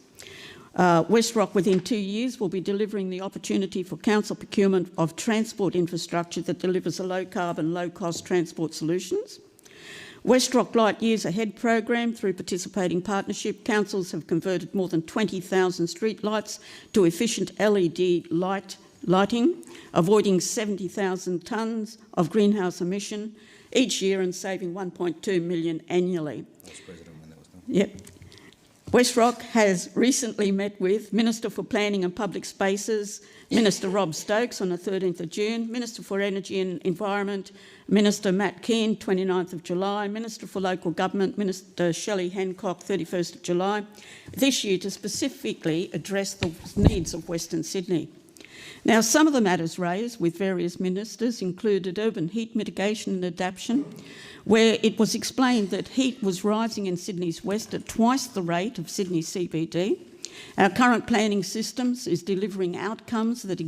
West Rock, within 2 years, will be delivering the opportunity for council procurement of transport infrastructure that delivers a low-carbon, low-cost transport solutions. West Rock Light Years Ahead program, through participating partnership, councils have converted more than 20,000 street lights to efficient LED lighting, avoiding 70,000 tonnes of greenhouse emission each year and saving 1.2 million annually. Yep. West Rock has recently met with Minister for Planning and Public Spaces, Minister Rob Stokes on the 13th of June, Minister for Energy and Environment, Minister Matt Keane, 29th of July, Minister for Local Government, Minister Shelley Hancock, 31st of July, this year to specifically address the needs of Western Sydney. Now, some of the matters raised with various ministers included urban heat mitigation and adaptation, where it was explained that heat was rising in Sydney's west at twice the rate of Sydney CBD. Our current planning systems is delivering outcomes that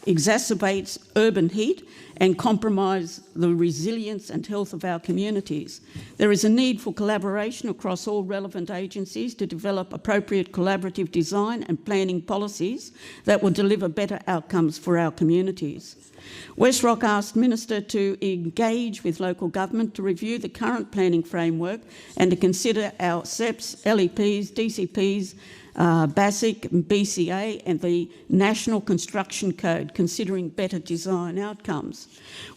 exacerbates urban heat and compromise the resilience and health of our communities. There is a need for collaboration across all relevant agencies to develop appropriate collaborative design and planning policies that will deliver better outcomes for our communities. West Rock asked Minister to engage with local government to review the current planning framework and to consider our SEPs, LEPs, DCPs, BASIC, BCA and the National Construction Code, considering better design outcomes.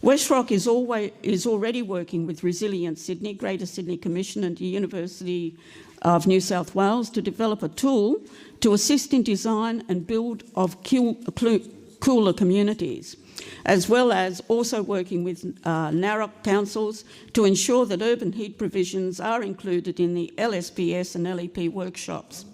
West Rock is already working with Resilient Sydney, Greater Sydney Commission and the University of New South Wales to develop a tool to assist in design and build of cooler communities. as well as also working with NAROC councils to ensure that urban heat provisions are included in the LSPS and LEP workshops.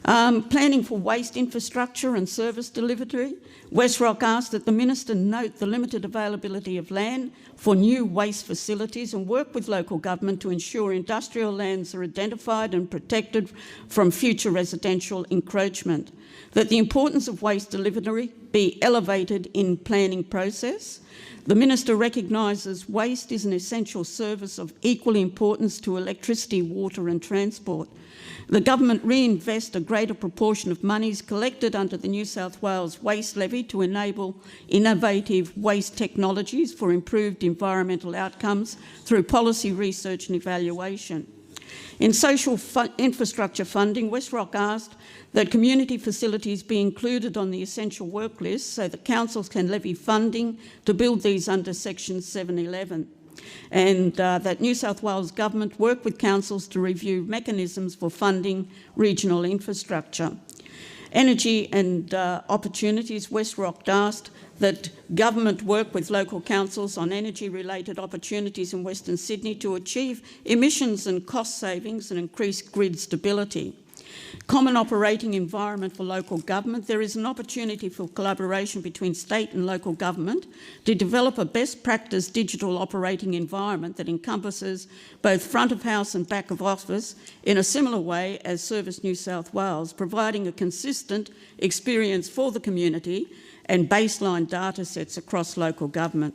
Planning for waste infrastructure and service delivery. West Rock asked that the Minister note the limited availability of land for new waste facilities and work with local government to ensure industrial lands are identified and protected from future residential encroachment. That the importance of waste delivery be elevated in planning process. The Minister recognises waste is an essential service of equal importance to electricity, water and transport. The government reinvest a greater proportion of monies collected under the New South Wales Waste Levy to enable innovative waste technologies for improved environmental outcomes through policy research and evaluation. In social infrastructure funding, West Rock asked that community facilities be included on the essential work list so that councils can levy funding to build these under Section 711. And that New South Wales Government work with councils to review mechanisms for funding regional infrastructure. Energy and opportunities, West Rock asked that government work with local councils on energy-related opportunities in Western Sydney to achieve emissions and cost savings and increase grid stability. Common operating environment for local government. There is an opportunity for collaboration between state and local government to develop a best practice digital operating environment that encompasses both front of house and back of office in a similar way as Service New South Wales, providing a consistent experience for the community and baseline data sets across local government.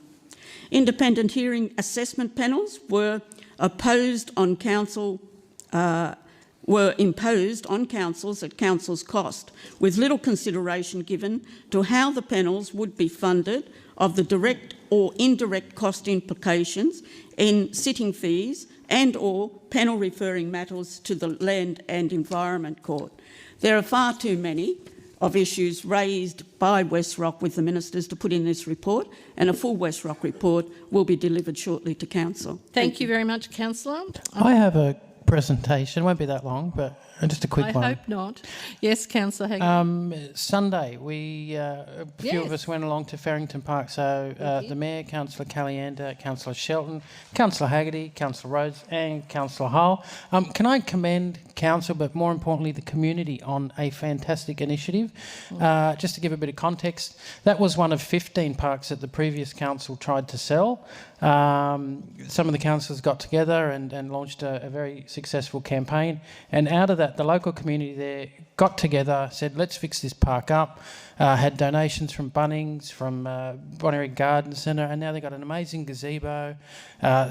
Independent hearing assessment panels were imposed on councils at council's cost, with little consideration given to how the panels would be funded, of the direct or indirect cost implications in sitting fees and or panel referring matters to the Land and Environment Court. There are far too many of issues raised by West Rock with the ministers to put in this report, and a full West Rock report will be delivered shortly to council. Thank you very much, Councillor. I have a presentation. It won't be that long, but just a quick one. I hope not. Yes, Councillor Haggerty. Sunday, a few of us went along to Farrington Park. So the Mayor, Councillor Caliander, Councillor Shelton, Councillor Haggerty, Councillor Rhodes and Councillor Hull. Can I commend Council, but more importantly the community, on a fantastic initiative? Just to give a bit of context, that was one of 15 parks that the previous council tried to sell. Some of the councillors got together and launched a very successful campaign, and out of that the local community there got together, said let's fix this park up, had donations from Bunnings, from Bonnyrigg Garden Centre, and now they've got an amazing gazebo,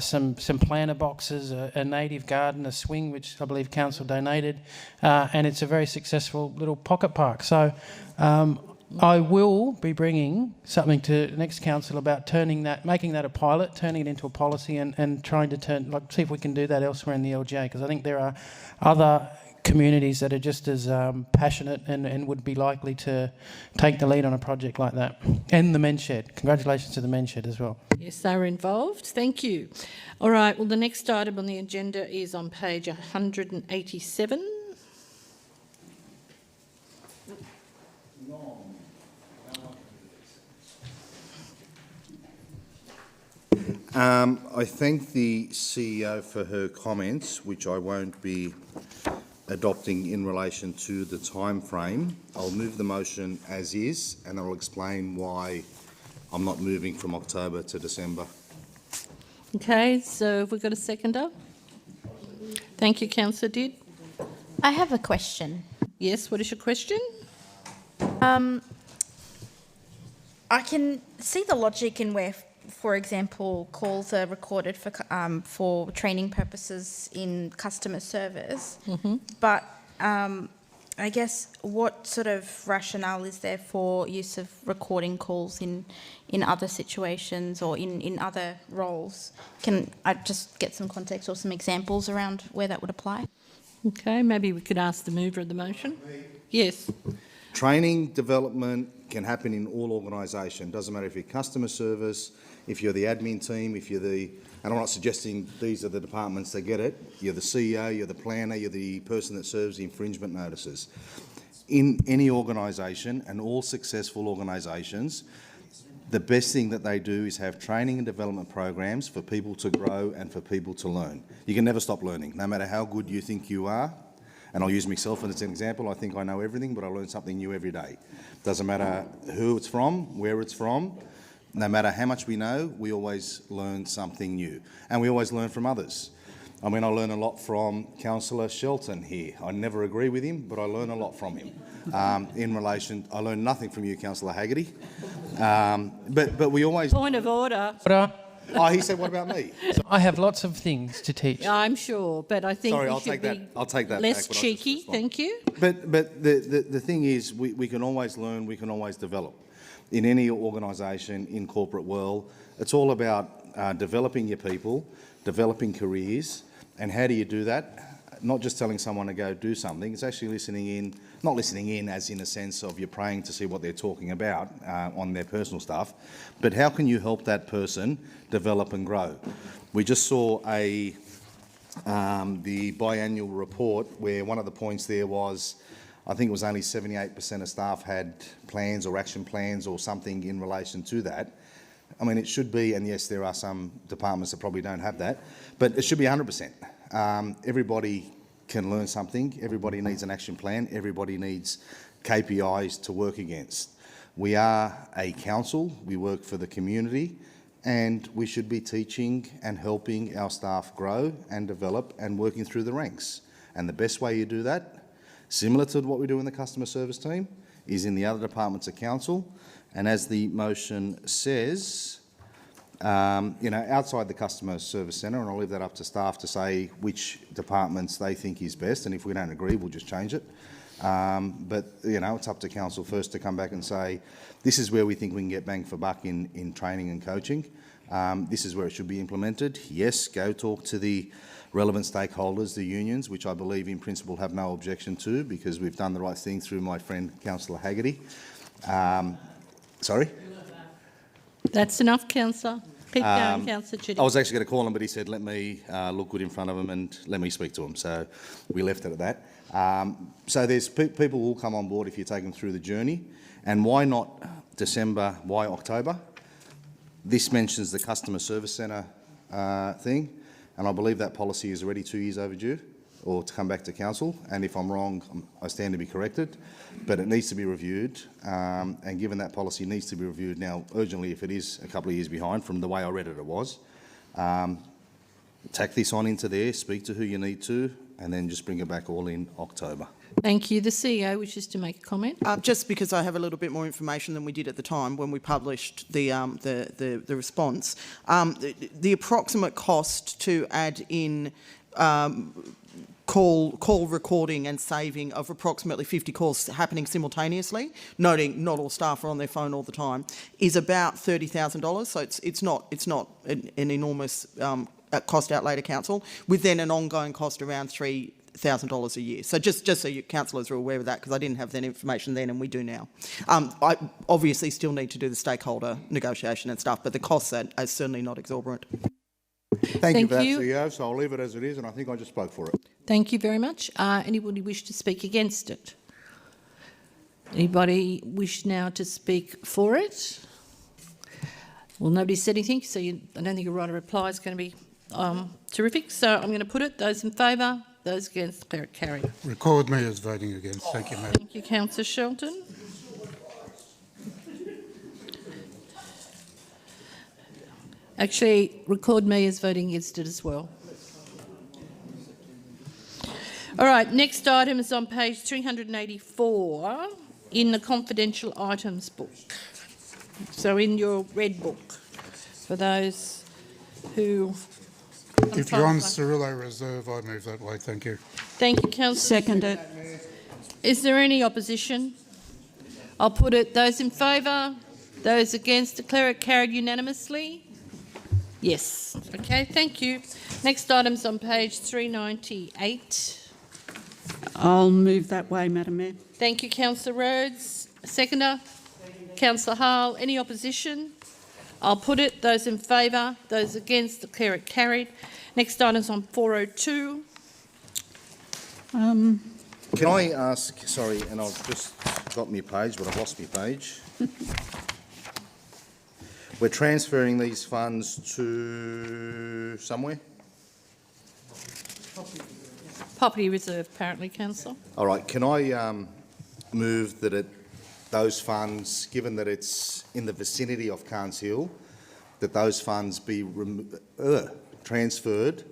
some planter boxes, a native garden, a swing which I believe council donated, and it's a very successful little pocket park. So I will be bringing something to next council about making that a pilot, turning it into a policy, and trying to see if we can do that elsewhere in the LGA, because I think there are other communities that are just as passionate and would be likely to take the lead on a project like that. And the Men's Shed. Congratulations to the Men's Shed as well. Yes, they were involved. Thank you. All right, well, the next item on the agenda is on page 187. I thank the CEO for her comments, which I won't be adopting in relation to the time frame. I'll move the motion as is, and I'll explain why I'm not moving from October to December. Okay, so have we got a seconder? Thank you, Councillor Didd. I have a question. Yes, what is your question? I can see the logic in where, for example, calls are recorded for training purposes in customer service, but I guess what sort of rationale is there for use of recording calls in other situations or in other roles? Can I just get some context or some examples around where that would apply? Okay, maybe we could ask the mover of the motion. Yes. Training development can happen in all organisations. Doesn't matter if you're customer service, if you're the admin team, if you're and I'm not suggesting these are the departments that get it. You're the CEO, you're the planner, you're the person that serves the infringement notices. In any organisation, and all successful organisations, The best thing that they do is have training and development programs for people to grow and for people to learn. You can never stop learning, no matter how good you think you are. And I'll use myself as an example. I think I know everything, but I learn something new every day. Doesn't matter who it's from, where it's from, no matter how much we know, we always learn something new. And we always learn from others. I mean, I learn a lot from Councillor Shelton here. I never agree with him, but I learn a lot from him. I learn nothing from you, Councillor Haggerty. But we always... Point of order. Oh, he said, what about me? I have lots of things to teach. I'm sure, but I think Sorry, we I'll should take be that. I'll take that less back, but I'll just cheeky. respond. Thank you. But the thing is, we can always learn, we can always develop. In any organisation, in corporate world, it's all about developing your people, developing careers, and how do you do that? Not just telling someone to go do something, it's actually listening in, not listening in as in a sense of you're praying to see what they're talking about on their personal stuff, but how can you help that person develop and grow? We just saw the biannual report where one of the points there was, I think it was only 78% of staff had plans or action plans or something in relation to that. I mean, it should be, and yes, there are some departments that probably don't have that, but it should be 100%. Everybody can learn something. Everybody needs an action plan. Everybody needs KPIs to work against. We are a council. We work for the community, and we should be teaching and helping our staff grow and develop and working through the ranks. And the best way you do that, similar to what we do in the customer service team, is in the other departments of council. And as the motion says, outside the customer service centre, and I'll leave that up to staff to say which departments they think is best, and if we don't agree, we'll just change it. But it's up to council first to come back and say, this is where we think we can get bang for buck in training and coaching. This is where it should be implemented. Yes, go talk to the relevant stakeholders, the unions, which I believe in principle have no objection to, because we've done the right thing through my friend Councillor Haggerty. Sorry? That's enough, Councillor. Keep going, Councillor Chitty. I was actually going to call him, but he said, let me look good in front of him and let me speak to him. So we left it at that. So there's people will come on board if you take them through the journey. And why not December, why October? This mentions the customer service centre thing, and I believe that policy is already 2 years overdue, or to come back to council. And if I'm wrong, I stand to be corrected. But it needs to be reviewed, and given that policy needs to be reviewed now urgently, if it is a couple of years behind from the way I read it, it was. Tack this on into there, speak to who you need to, and then just bring it back all in October. Thank you. The CEO wishes to make a comment. Just because I have a little bit more information than we did at the time when we published the response. The approximate cost to add in call recording and saving of approximately 50 calls happening simultaneously, noting not all staff are on their phone all the time, is about $30,000. So it's not an enormous cost outlay to council, with then an ongoing cost around $3,000 a year. So just so you councillors are aware of that, because I didn't have that information then and we do now. I obviously still need to do the stakeholder negotiation and stuff, but the costs are certainly not exorbitant. Thank you for that, CEO. So I'll leave it as it is, and I think I just spoke for it. Thank you very much. Anybody wish to speak against it? Anybody wish now to speak for it? Well, nobody said anything, so I don't think a right of reply is going to be terrific. So I'm going to put it. Those in favour, those against, declare it carried. Record me as voting against. Thank you, Madam. Thank you, Councillor Shelton. Actually, record me as voting against it as well. All right, next item is on page 384 in the confidential items book. So in your red book, for those who... If you're on Cirillo Reserve, I move that way. Thank you. Thank you, Councillor. Seconded. Is there any opposition? I'll put it. Those in favour, those against, declare it carried unanimously. Yes. Okay, thank you. Next item's on page 398. I'll move that way, Madam Mayor. Thank you, Councillor Rhodes. Seconder? Councillor Hall. Any opposition? I'll put it. Those in favour, those against, declare it carried. Next item's on 402. Can I ask, sorry, and I've just got my page, but I've lost my page. We're transferring these funds to somewhere? Property reserve, apparently, councillor. All right, can I move that those funds, given that it's in the vicinity of Carnes Hill, that those funds be transferred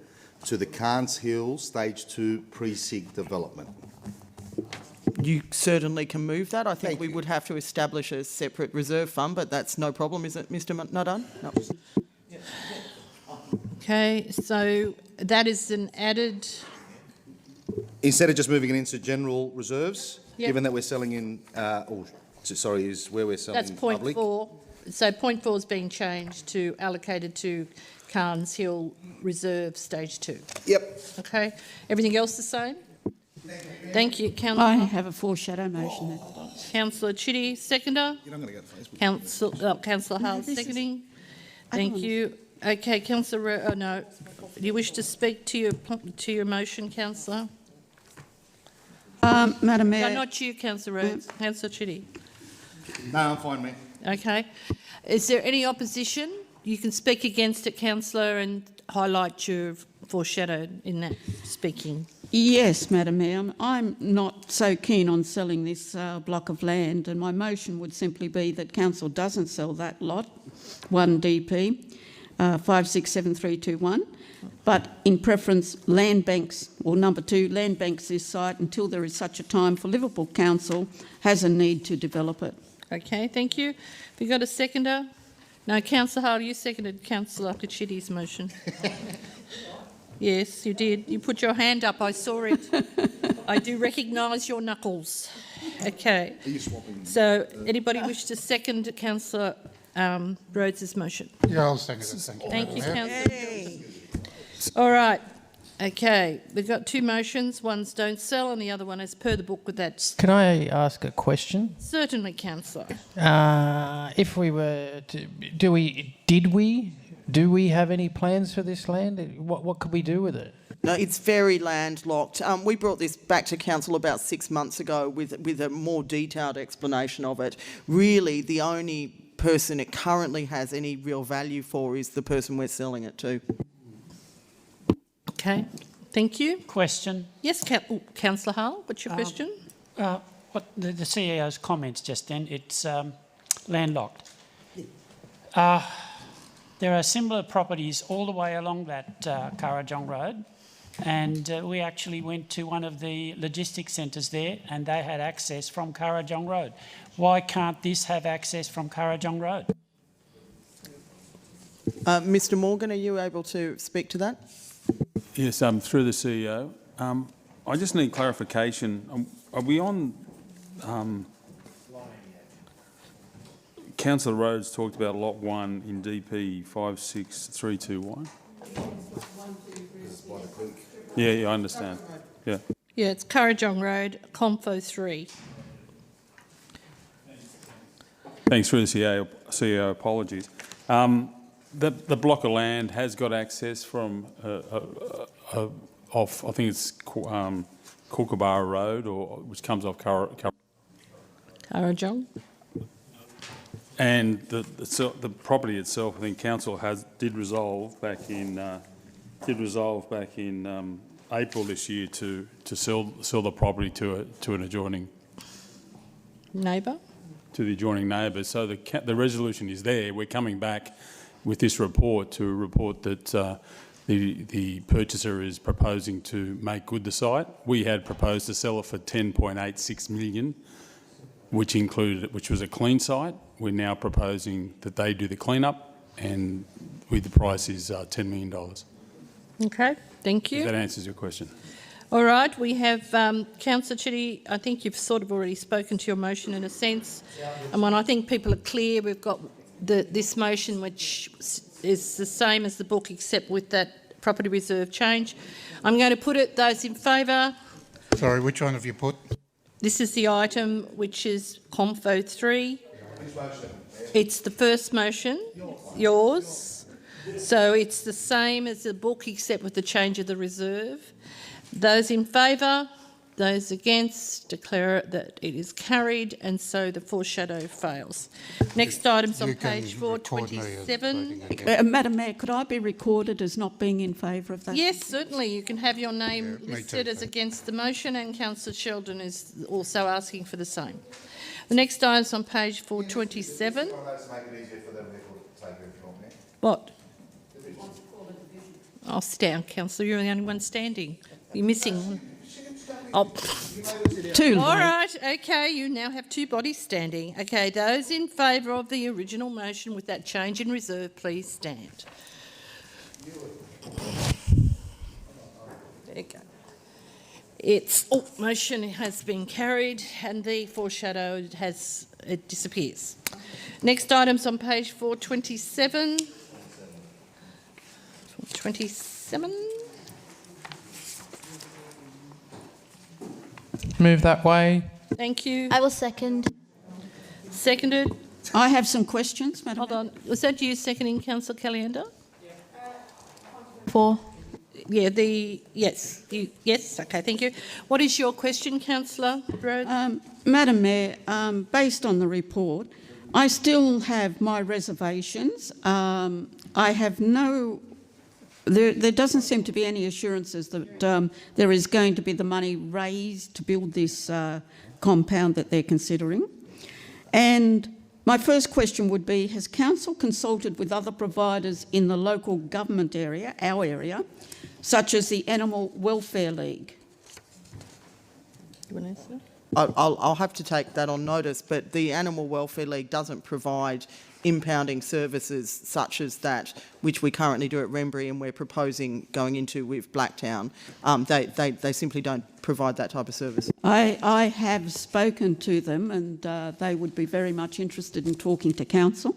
to the Carnes Hill Stage 2 precinct development? You certainly can move that. I think we would have to establish a separate reserve fund, but that's no problem, is it, Mr Nadan? No. Okay, so that is an added... Instead of just moving it into general reserves, Yep. given that we're selling in, is where we're selling That's point public? 4. So point 4 is being changed to allocated to Carnes Hill Reserve Stage 2. Yep. Okay. Everything else the same? Thank you, Councillor. I have a foreshadow motion then. Councillor Chitty, seconder. You're not going to go to Facebook. Councillor Hull, seconding. Thank you. Okay, Councillor. No, do you wish to speak to your motion, Councillor? Madam Mayor. No, not you, Councillor Rhodes. Councillor Chitty. No, I'm fine, ma'am. Okay. Is there any opposition? You can speak against it, councillor, and highlight your foreshadowed in that speaking. Yes, Madam Mayor. I'm not so keen on selling this block of land, and my motion would simply be that council doesn't sell that lot, 1 DP, 567321, but in preference land banks, or number 2, land banks this site until there is such a time for Liverpool Council has a need to develop it. Okay, thank you. Have you got a seconder? No, Councillor Hardy, you seconded Councillor Chitty's motion. Yes, you did. You put your hand up. I saw it. I do recognise your knuckles. Okay. Are you swapping? So, anybody wish to second Councillor Rhodes's motion? Yeah, I'll second it. Thank you, Madam Mayor. Councillor. All right. Okay. We've got 2 motions. One's don't sell, and the other one is per the book with that. Can I ask a question? Certainly, Councillor. If we were to, do we have any plans for this land? What could we do with it? No, it's very landlocked. We brought this back to council about 6 months ago with a more detailed explanation of it. Really, the only person it currently has any real value for is the person we're selling it to. Okay. Thank you. Question. Yes, Councillor Hull, what's your question? What the CEO's comments just then, it's landlocked. There are similar properties all the way along that Kurrajong Road, and we actually went to one of the logistics centres there and they had access from Kurrajong Road. Why can't this have access from Kurrajong Road? Mr Morgan, are you able to speak to that? Yes, through the CEO. I just need clarification. Are we on... Councillor Rhodes talked about Lot 1 in DP 56321. Yeah, I understand. Yeah. Yeah, it's Kurrajong Road, Confo 3. Thanks, through the CEO. Apologies. The block of land has got access from off, I think it's Kookaburra Road, which comes off Kurrajong. And the property itself, I think council did resolve back in April this year to sell the property to an adjoining Neighbour. To the adjoining neighbour. So the resolution is there. We're coming back with this report to report that the purchaser is proposing to make good the site. We had proposed to sell it for 10.86 million, which was a clean site. We're now proposing that they do the clean-up, and the price is $10 million. Okay, thank you. If that answers your question. All right, we have Councillor Chitty. I think you've sort of already spoken to your motion in a sense. And when I think people are clear, we've got this motion, which is the same as the book, except with that property reserve change. I'm going to put it, those in favour. Sorry, which one have you put? This is the item which is Confo 3. It's the first motion, yours. So it's the same as the book except with the change of the reserve. Those in favour? Those against declare that it is carried, and so the foreshadow fails. Next item's on page 427. Madam Mayor, could I be recorded as not being in favour of that? Yes, certainly. You can have your name listed as against the motion, and Councillor Sheldon is also asking for the same. The next item's on page 427. What? Oh, sit down, Councillor. You're the only one standing. You're missing one. Oh. Too All late. right, okay, you now have two bodies standing. Okay, those in favour of the original motion with that change in reserve, please stand. There you go. Motion has been carried, and the foreshadowed it disappears. Next item's on page 427. 427. Move that way. Thank you. I will second. Seconded. I have some questions, Madam Hold Mayor. on. Was that you seconding, Councillor Caliendo? For. Yeah, yes. Yes, okay, thank you. What is your question, Councillor Rhodes? Madam Mayor, based on the report, I still have my reservations. I have no... There doesn't seem to be any assurances that there is going to be the money raised to build this compound that they're considering. And my first question would be, has Council consulted with other providers in the local government area, our area, such as the Animal Welfare League? You want to answer? I'll have to take that on notice, but the Animal Welfare League doesn't provide impounding services such as that which we currently do at Wrenbury and we're proposing going into with Blacktown. They simply don't provide that type of service. I have spoken to them, and they would be very much interested in talking to Council.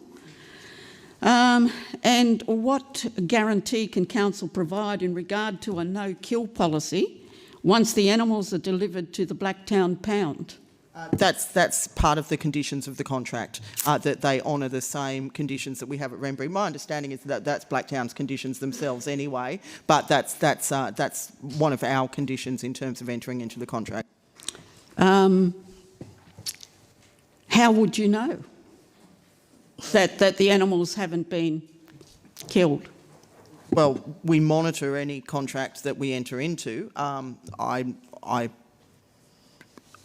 And what guarantee can Council provide in regard to a no-kill policy once the animals are delivered to the Blacktown Pound? That's part of the conditions of the contract, that they honour the same conditions that we have at Wrenbury. My understanding is that that's Blacktown's conditions themselves anyway, but that's one of our conditions in terms of entering into the contract. How would you know that the animals haven't been killed? Well, we monitor any contract that we enter into.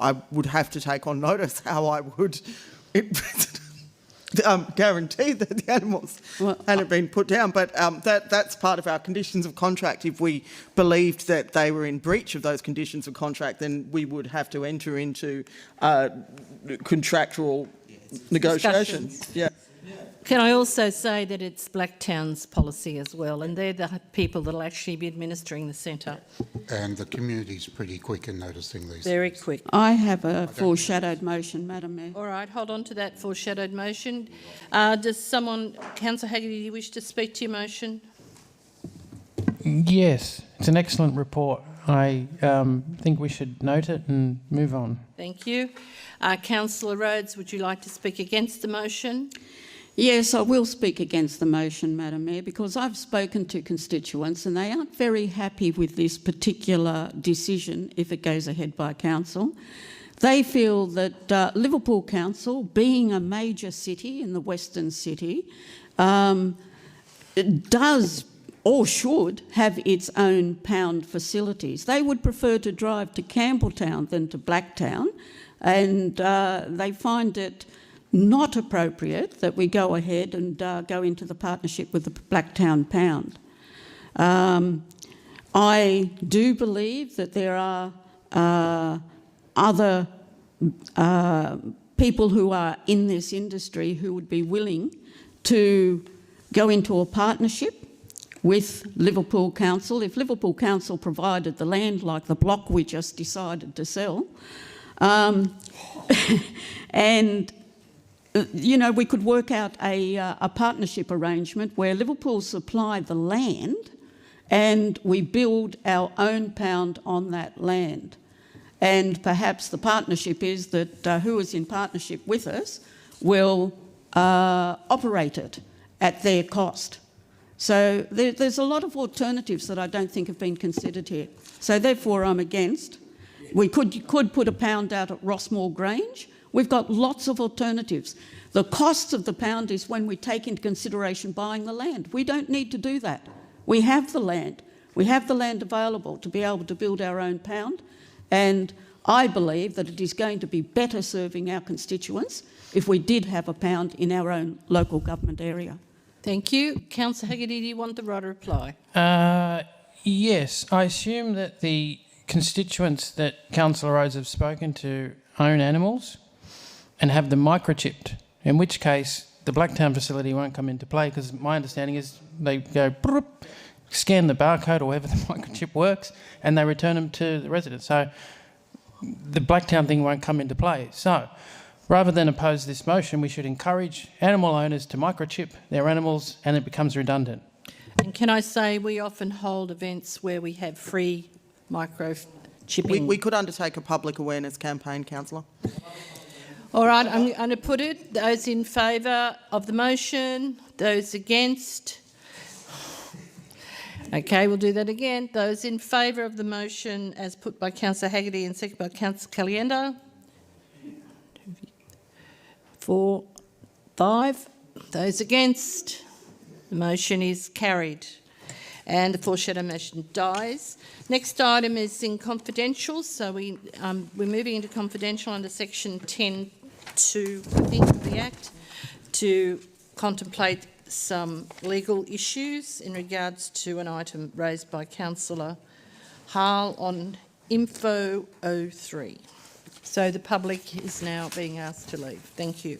I would have to take on notice how I would guarantee that the animals hadn't been put down, but that's part of our conditions of contract. If we believed that they were in breach of those conditions of contract, then we would have to enter into contractual negotiations. Yeah. Can I also say that it's Blacktown's policy as well, and they're the people that will actually be administering the centre. And the community's pretty quick in noticing these. Very quick. I have a foreshadowed motion, Madam Mayor. All right, hold on to that foreshadowed motion. Does someone, Councillor Haggerty, do you wish to speak to your motion? Yes, it's an excellent report. I think we should note it and move on. Thank you. Councillor Rhodes, would you like to speak against the motion? Yes, I will speak against the motion, Madam Mayor, because I've spoken to constituents and they aren't very happy with this particular decision if it goes ahead by Council. They feel that Liverpool Council, being a major city in the Western City, does or should have its own pound facilities. They would prefer to drive to Campbelltown than to Blacktown, and they find it not appropriate that we go ahead and go into the partnership with the Blacktown Pound. I do believe that there are other people who are in this industry who would be willing to go into a partnership with Liverpool Council. If Liverpool Council provided the land like the block we just decided to sell, and you know, we could work out a partnership arrangement where Liverpool supply the land and we build our own pound on that land. And perhaps the partnership is that who is in partnership with us will operate it at their cost. So there's a lot of alternatives that I don't think have been considered here. So therefore I'm against. We could put a pound out at Rossmore Grange. We've got lots of alternatives. The cost of the pound is when we take into consideration buying the land. We don't need to do that. We have the land. We have the land available to be able to build our own pound, and I believe that it is going to be better serving our constituents if we did have a pound in our own local government area. Thank you. Councillor Haggerty, do you want the right to reply? Yes, I assume that the constituents that Councillor Rose have spoken to own animals and have them microchipped, in which case the Blacktown facility won't come into play, because my understanding is they go broop, scan the barcode or however the microchip works, and they return them to the residents. So the Blacktown thing won't come into play. So rather than oppose this motion, we should encourage animal owners to microchip their animals, and it becomes redundant. And can I say we often hold events where we have free microchipping. We could undertake a public awareness campaign, councillor. All right, I'm going to put it. Those in favour of the motion, those against. Okay, we'll do that again. Those in favour of the motion as put by Councillor Haggerty and seconded by Councillor Calienda. 4, 5. Those against. The motion is carried and the foreshadow motion dies. Next item is in confidential, so we're moving into confidential under section 10(2), I think, of the Act, to contemplate some legal issues in regards to an item raised by Councillor Harle on Info 03. So the public is now being asked to leave. Thank you.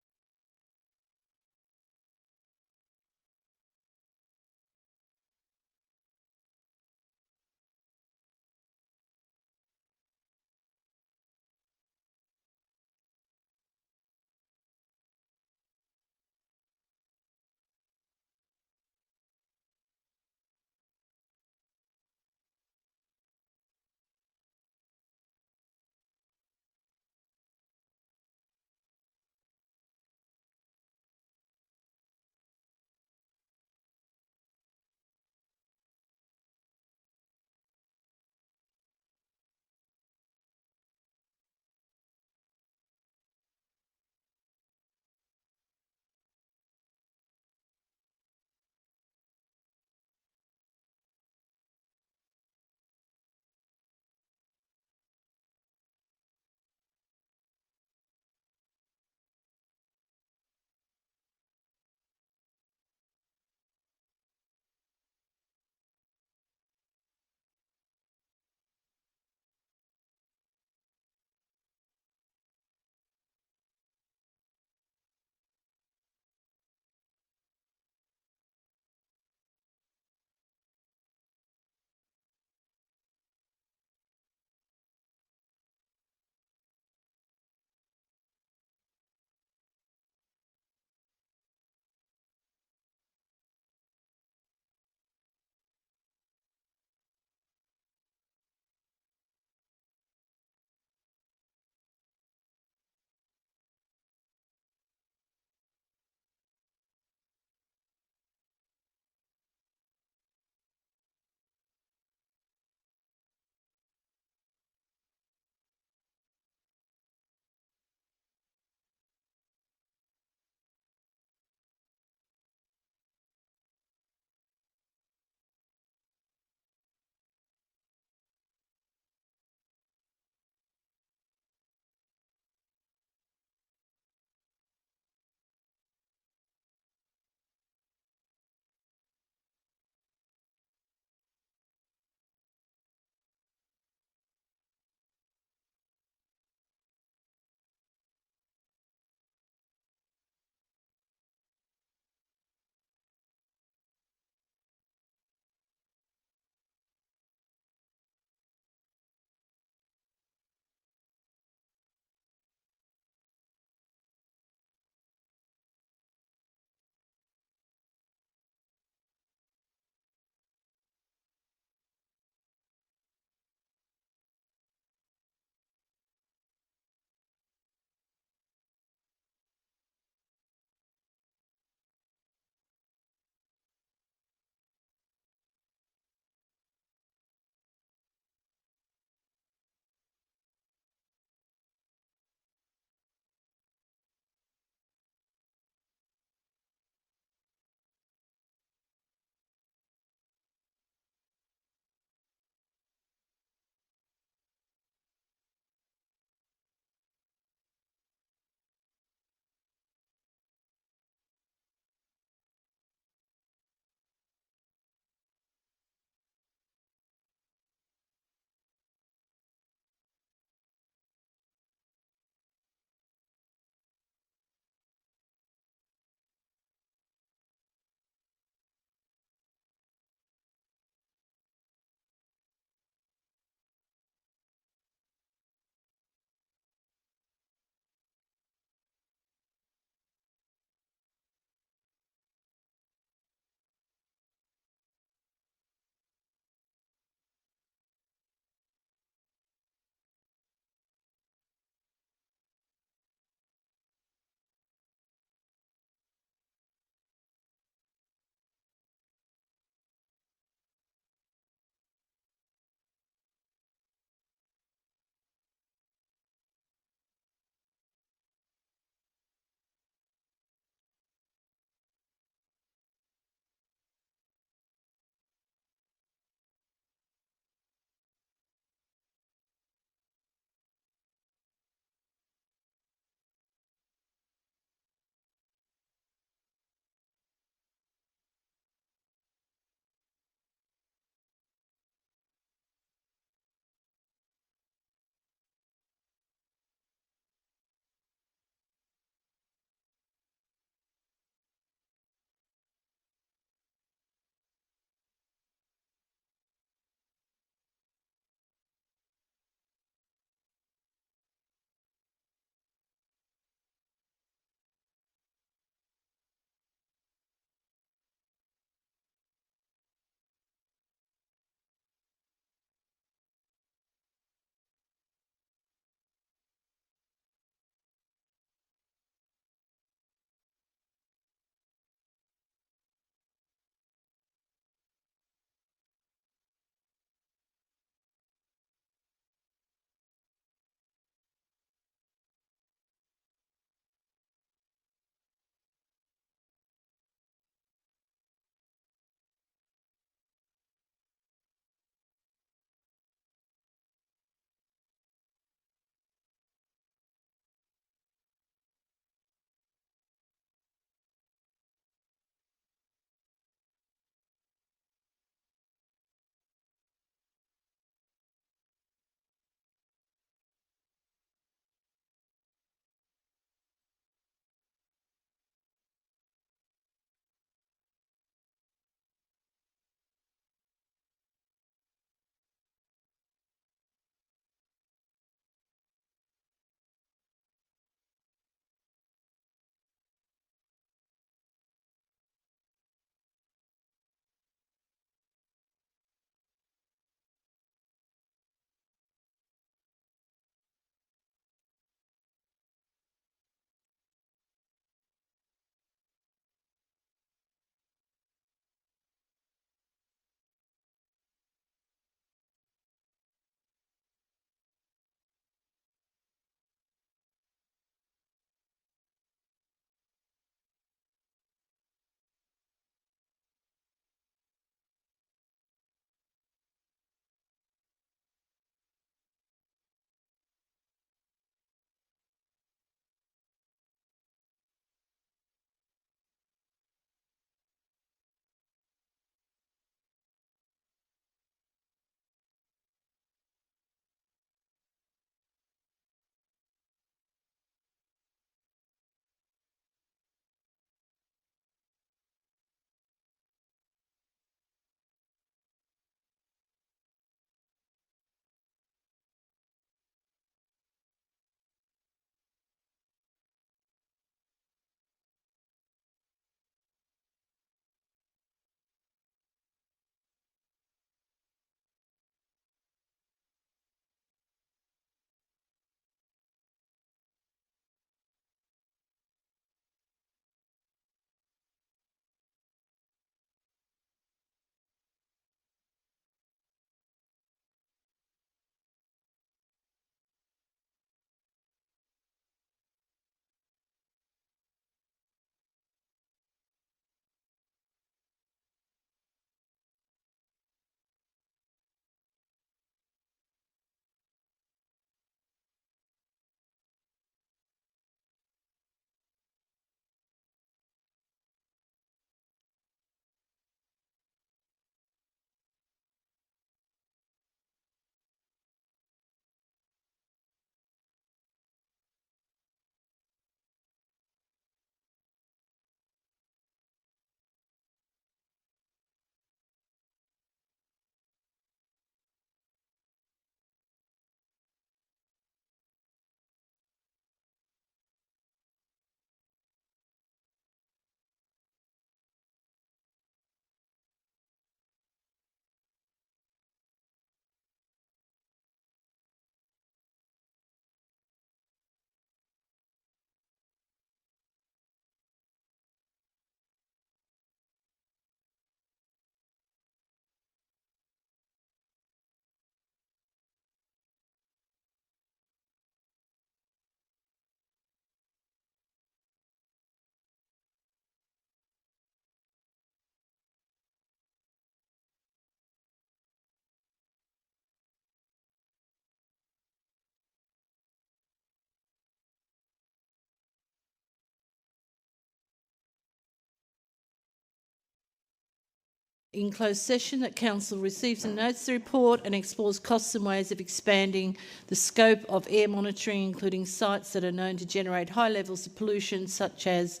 in closed session that Council receives and notes the report and explores costs and ways of expanding the scope of air monitoring, including sites that are known to generate high levels of pollution, such as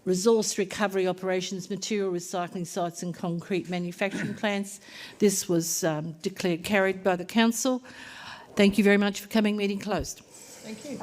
resource recovery operations, material recycling sites and concrete manufacturing plants. This was declared carried by the Council. Thank you very much for coming. Meeting closed. Thank you.